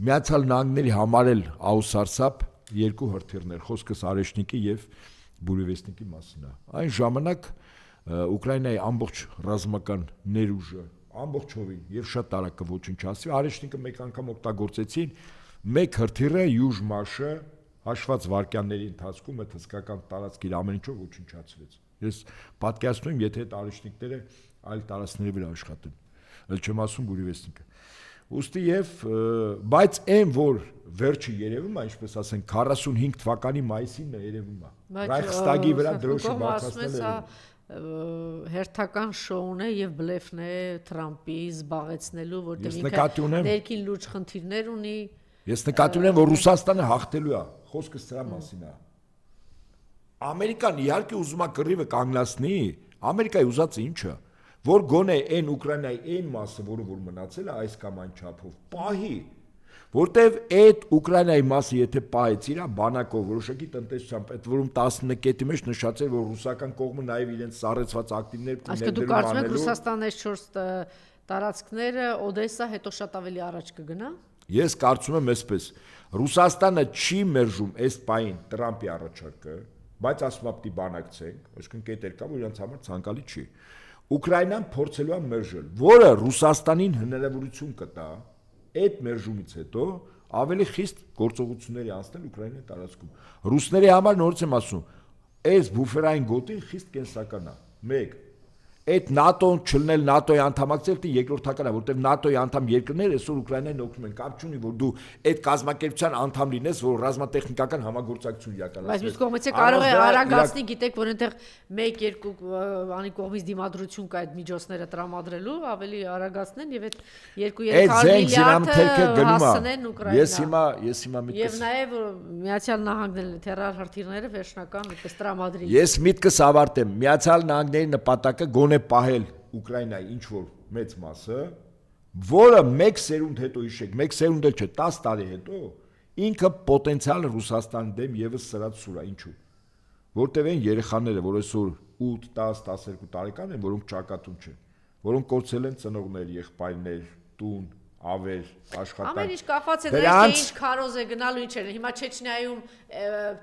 Միացյալ Նահանգների համար էլ աուսարսափ երկու հրթիռներ, խոսքս Արեշնիկի եւ Բուրևեստնիկի մասին է։ Այն ժամանակ Ուկրաինայի ամբողջ ռազմական ներուժը ամբողջովին եւ շատ տարածք կոչնչացվի։ Արեշնիկը մեկ անգամ օգտագործեցին, մեկ հրթիռը Յուժմաշը հաշված վարկյանների ընթացքում այդ հսկական տարածքի ամեն ինչով ոչնչացվեց։ Ես պատկերացնում եմ, եթե այդ արիշնիկները այլ տարածքների վրա աշխատեն։ Էլ չեմ ասում Բուրիվեստնիկը։ Ուստի եւ բայց այն որ վերջը երևում է, ինչպես ասենք 45 թվականի մայիսին է երևում է։ Ռայխստագի վրա դրոշը բարձրացնել է։ Հերթական շոուն է եւ բլեֆն է Թրամփի զբաղեցնելու, որտեղ ինքը ներքին լուրջ խնդիրներ ունի։ Ես նկատի ունեմ, որ Ռուսաստանը հաղթելու է, խոսքը սրա մասին է։ Ամերիկան իհարկե ուզում է կռիվը կանգնացնի, Ամերիկայի ուզածը ինչը, որ գոնե այն Ուկրաինայի այն մասը, որը որ մնացել է այս կամ այն չափով, պահի, որտեվ այդ Ուկրաինայի մասը եթե պահեց իր բանակով, որոշակի տնտեսությամբ, այդ որում 11 կետի մեջ նշած էր, որ ռուսական կողմը նաև իրենց սառեցված ակտիվներ Այսինքն դուք կարծում եք Ռուսաստանի այս 4 տարածքները Օդեսա հետո շատ ավելի առաջ կգնա։ Ես կարծում եմ այսպես, Ռուսաստանը չի մերժում այս պահին Տրամփի առաջարկը, բայց ասում է պիտի բանակցենք, այսինքն կետեր կա, որ իրենց համար ցանկալի չի։ Ուկրաինան փորձելու է մերժել, որը Ռուսաստանին հնարավորություն կտա այդ մերժումից հետո ավելի խիստ գործողությունների անցնել Ուկրաինայի տարածքում։ Ռուսների համար նորից եմ ասում, այս բուֆերային գոտին խիստ կենսական է։ 1. Այդ ՆԱՏՕ-ն չլնել ՆԱՏՕ-ի անդամակցել դի երկրորդական է, որտեղ ՆԱՏՕ-ի անդամ երկրները այսօր Ուկրաինային օգնում են, կապ չունի, որ դու այդ կազմակերպության անդամ լինես, որ ռազմատեխնիկական համագործակցություն իրականացնես։ Բայց մյուս կողմից կարող է արագացնի, գիտեք, որ այնտեղ 1-2 անի կողմից դիմադրություն կա այդ միջոցները տրամադրելու, ավելի արագացնեն եւ այդ 2-3 միլիարդը հասնեն Ուկրաինա։ Ես հիմա միտքս Եվ նաեւ Միացյալ Նահանգներն թերար հրթիռները վերջնական այդպես տրամադրի։ Ես միտքս ավարտեմ, Միացյալ Նահանգների նպատակը գոնե պահել Ուկրաինայի ինչ որ մեծ մասը, որը 1 սերունդ հետո հիշեք, 1 սերունդ էլ չէ, 10 տարի հետո ինքը պոտենցիալ Ռուսաստանի դեմ եւս սրած սուր է, ինչու։ Որտեղ են երեխաները, որ այսօր 8, 10, 12 տարեկան են, որոնք ճակատում չեն, որոնք կորցել են ծնողներ, եղբայրներ, տուն, ավեր, աշխատանք։ Ամեն ինչ կապված է դրանց ինչ քարոզ է գնալու ինչ են։ Հիմա Չեչնիայում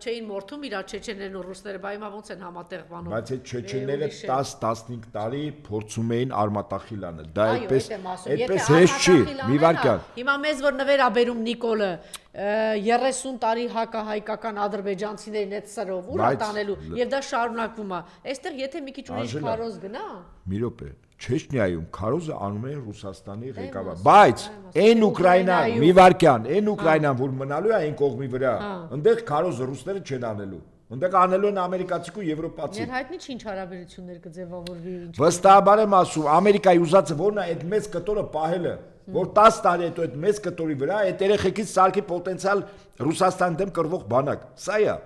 չէին մորթում իրա չեչեներն ու ռուսները, բայց հիմա ոնց են համատեղ բանում։ Բայց այդ չեչեները 10-15 տարի փորձում էին արմատախիլ անել։ Դա այդպես հեշտ չի, մի վարքյան։ Հիմա մեզ որ նվեր ա բերում Նիկոլը 30 տարի հակահայկական ադրբեջանցիներին այդ սրով ուր ա տանելու եւ դա շարունակվում է։ Այստեղ եթե մի քիչ ուրիշ քարոզ գնա։ Մի րոպե, Չեչնիայում քարոզը անում են Ռուսաստանի ղեկավար, բայց այն Ուկրաինան, մի վարքյան, այն Ուկրաինան, որ մնալու է այն կողմի վրա, այնտեղ քարոզը ռուսները չեն անելու։ Այնտեղ անելու են ամերիկացիք ու եվրոպացիք։ Ներհայտնի չի ինչ հարաբերություններ կձևավորվի ինչ։ Վստահաբար եմ ասում, Ամերիկայի ուզածը որն է այդ մեծ կտորը պահելը, որ 10 տարի հետո այդ մեծ կտորի վրա այդ երեխեքից սարքի պոտենցիալ Ռուսաստանի դեմ կռվող բանակ։ Սա է։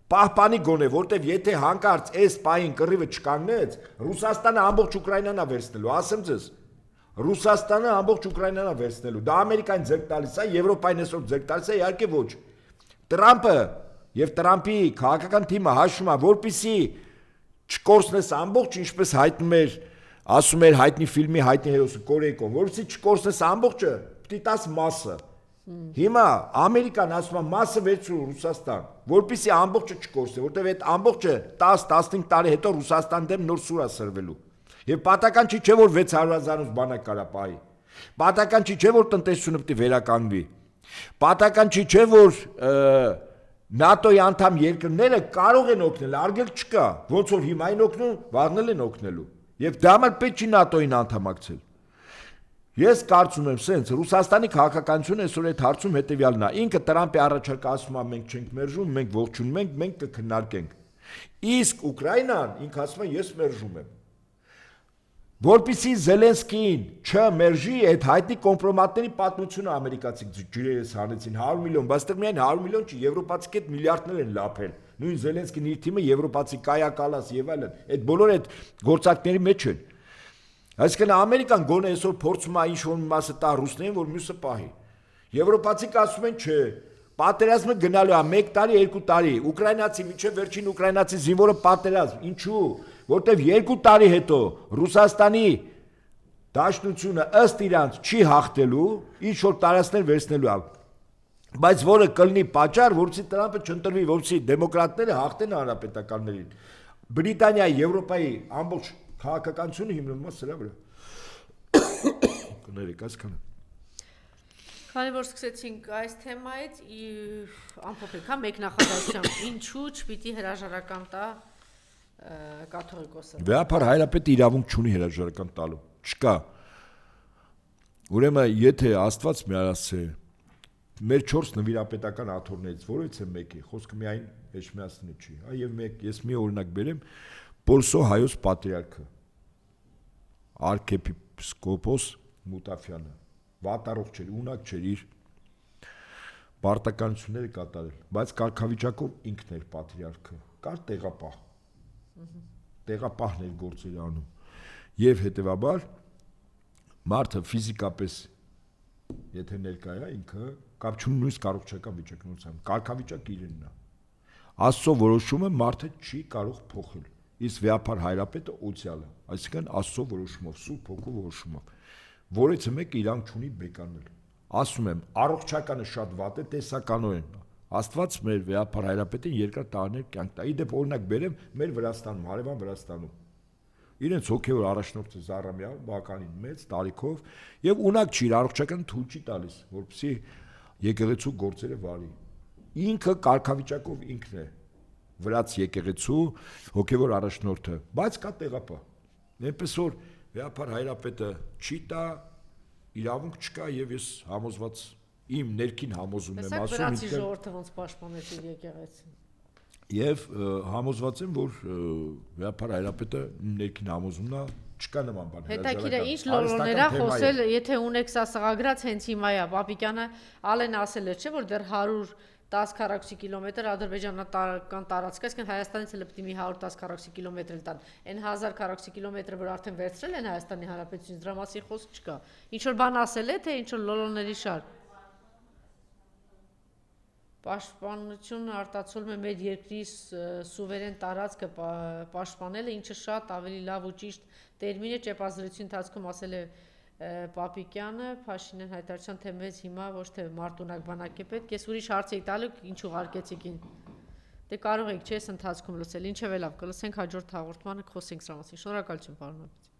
Պահպանի գոնե, որտեվ եթե հանկարծ այս պահին կռիվը չկանգնեց, Ռուսաստանը ամբողջ Ուկրաինան է վերցնելու, ասեմ ձեզ։ Ռուսաստանը ամբողջ Ուկրաինան է վերցնելու։ Դա Ամերիկան ձեռք տալիս է, Եվրոպային այսօր ձեռք տալիս է, իհարկե ոչ։ Տրամփը եւ Տրամփի քաղաքական թիմը հաշվում է, որպեսզի չկորցնես ամբողջ, ինչպես հայտնում էր, ասում էր հայտնի ֆիլմի հայտնի հերոսը Կորեյկոն, որպեսզի չկորցնես ամբողջը, պիտի տաս մասը։ Հիմա Ամերիկան ասում է մասը վերցրու Ռուսաստան, որպեսզի ամբողջը չկորցնի, որտեվ այդ ամբողջը 10-15 տարի հետո Ռուսաստան դեմ նոր սուր է սրվելու։ Եվ պատական չի չէ որ 600,000 բանակ կարա պահի։ Պատական չի չէ որ տնտեսությունը պիտի վերականգնվի։ Պատական չի չէ որ ՆԱՏՕ-ի անդամ երկրները կարող են օգնել, արգել չկա, ոնց որ հիմա են օգնում, վաղնել են օգնելու։ Եվ դա համար պետք չի ՆԱՏՕ-ին անդամակցել։ Ես կարծում եմ, սենց Ռուսաստանի քաղաքականությունը այսօր այդ հարցում հետևյալն է։ Ինքը Տրամփի առաջարկը ասում է մենք չենք մերժում, մենք ողջունում ենք, մենք կքննարկենք։ Իսկ Ուկրաինան ինքը ասում է ես մերժում եմ։ Որպեսզի Զելենսկին չմերժի այդ հայտնի կոմպրոմատների պատմությունը ամերիկացիք ջրերս հանեցին 100 միլիոն, բայց դեռ միայն 100 միլիոն չի, եվրոպացիք այդ միլիարդներ են լափել։ Նույն Զելենսկին իր թիմը եվրոպացի Կայա Կալաս եւ այլն, այդ բոլոր այդ գործակների մեջ են։ Այսինքն Ամերիկան գոնե այսօր փորձում է ինչ-որ մի մասը տա ռուսներին, որ մյուսը պահի։ Եվրոպացիք ասում են չէ, պատերազմը գնալու է 1 տարի, 2 տարի։ Ուկրաինացի միջև վերջին ուկրաինացի զինվորը պատերազմ, ինչու՞։ Որտեվ 2 տարի հետո Ռուսաստանի դաշնությունը ըստ իրանց չի հաղթելու, ինչ որ տարածքներ վերցնելու է։ Բայց որը կլինի պատճառ, որպեսզի Տրամփը չընտրվի, որպեսզի դեմոկրատները հաղթեն հանրապետականներին։ Բրիտանիայի, Եվրոպայի ամբողջ քաղաքականությունը հիմնվում է սրա վրա։ Կներեք, այսքանը։ Քանի որ սկսեցինք այս թեմայից, ամփոփենք, հա, մեկ նախադասությամբ, ինչու չպիտի հրաժարական տա կաթողիկոսը։ Վեհապար հայրապետը իրավունք չունի հրաժարական տալու։ Չկա։ Ուրեմն եթե Աստված մի ասե մեր 4 նվիրապետական աթոռներից որից է մեկի, խոսքը միայն Էջմիածնի չի, եւ ես մի օրինակ բերեմ, Պոլսո հայոց պատրիարքը arczepiskopos Մուտաֆյանը, վատառողջ էր, ունակ չէր իր պարտականությունները կատարել, բայց կարգավիճակով ինքն էր պատրիարքը, կար տեղապահն էր գործեր անում, եւ հետեւաբար մարդը ֆիզիկապես եթե ներկա է ինքը կապ չունի նույնիսկ առողջական վիճակնությամբ, կարգավիճակը իրենն է, Աստծո որոշումը մարդը չի կարող փոխել, իսկ վեհապար հայրապետը օցիալը, այսինքն Աստծո որոշումով, Սուրբ Հոգու որոշումով, որից մեկը իրանք չունի բեկանել, ասում եմ, առողջականը շատ վատ է, տեսականորեն, Աստված մեր վեհապար հայրապետին երկար տարիներ կյանք տա, իդեպ օրինակ բերեմ մեր Վրաստանում, հարևան Վրաստանում, իրենց հոգևոր առաջնորդը Զարամյալ, բավականին մեծ տարիքով եւ ունակ չի առողջական թույլ չի տալիս, որպեսզի եկեղեցու գործերը վարի։ Ինքը կարգավիճակով ինքն է վրաց եկեղեցու հոգևոր առաջնորդը, բայց կա տեղապահ։ Այնպես որ վեհապար հայրապետը չի տա, իրավունք չկա եւ ես համոզված իմ ներքին համոզումն եմ ասում։ Վրացի ժողովուրդը ոնց պաշտպանեց իր եկեղեցին։ Եվ համոզված եմ, որ վեհապար հայրապետը ներքին համոզումն է, չկա նման բան։ Հետաքրքիր է, ինչ լոլոներա խոսել, եթե ունեք սա սղագրած հենց հիմա է, Պապիկյանը Ալեն ասել էր, չէ՞ որ դեռ 110 քառակուսի կիլոմետր ադրբեջանական տարածք, այսինքն Հայաստանից էլ պետք է մի 110 քառակուսի կիլոմետր տան։ Այն 1000 քառակուսի կիլոմետրը, որ արդեն վերցրել են Հայաստանի Հանրապետությունից, դրա մասին խոսք չկա։ Ինչ որ բան ասել է, թե ինչ որ լոլոների շարք։ Պաշտպանությունը արտացոլում է մեր երկրի սուվերեն տարածքը պաշտպանելը, ինչը շատ ավելի լավ ու ճիշտ տերմին է, ճեպազրույցի ընթացքում ասել է Պապիկյանը, Փաշինյան հայտարարության թե մեզ հիմա ոչ թե մարտունակ բանակ է պետք, ես ուրիշ հարց էի տալու, ինչ ուղարկեցիք ին։ Դե կարող եք, չէ՞, ընթացքում լսել, ինչև է լավ, կլսենք հաջորդ հաղորդմանը, խոսենք սրա մասին։ Շնորհակալություն, պարոն Ապիցյան։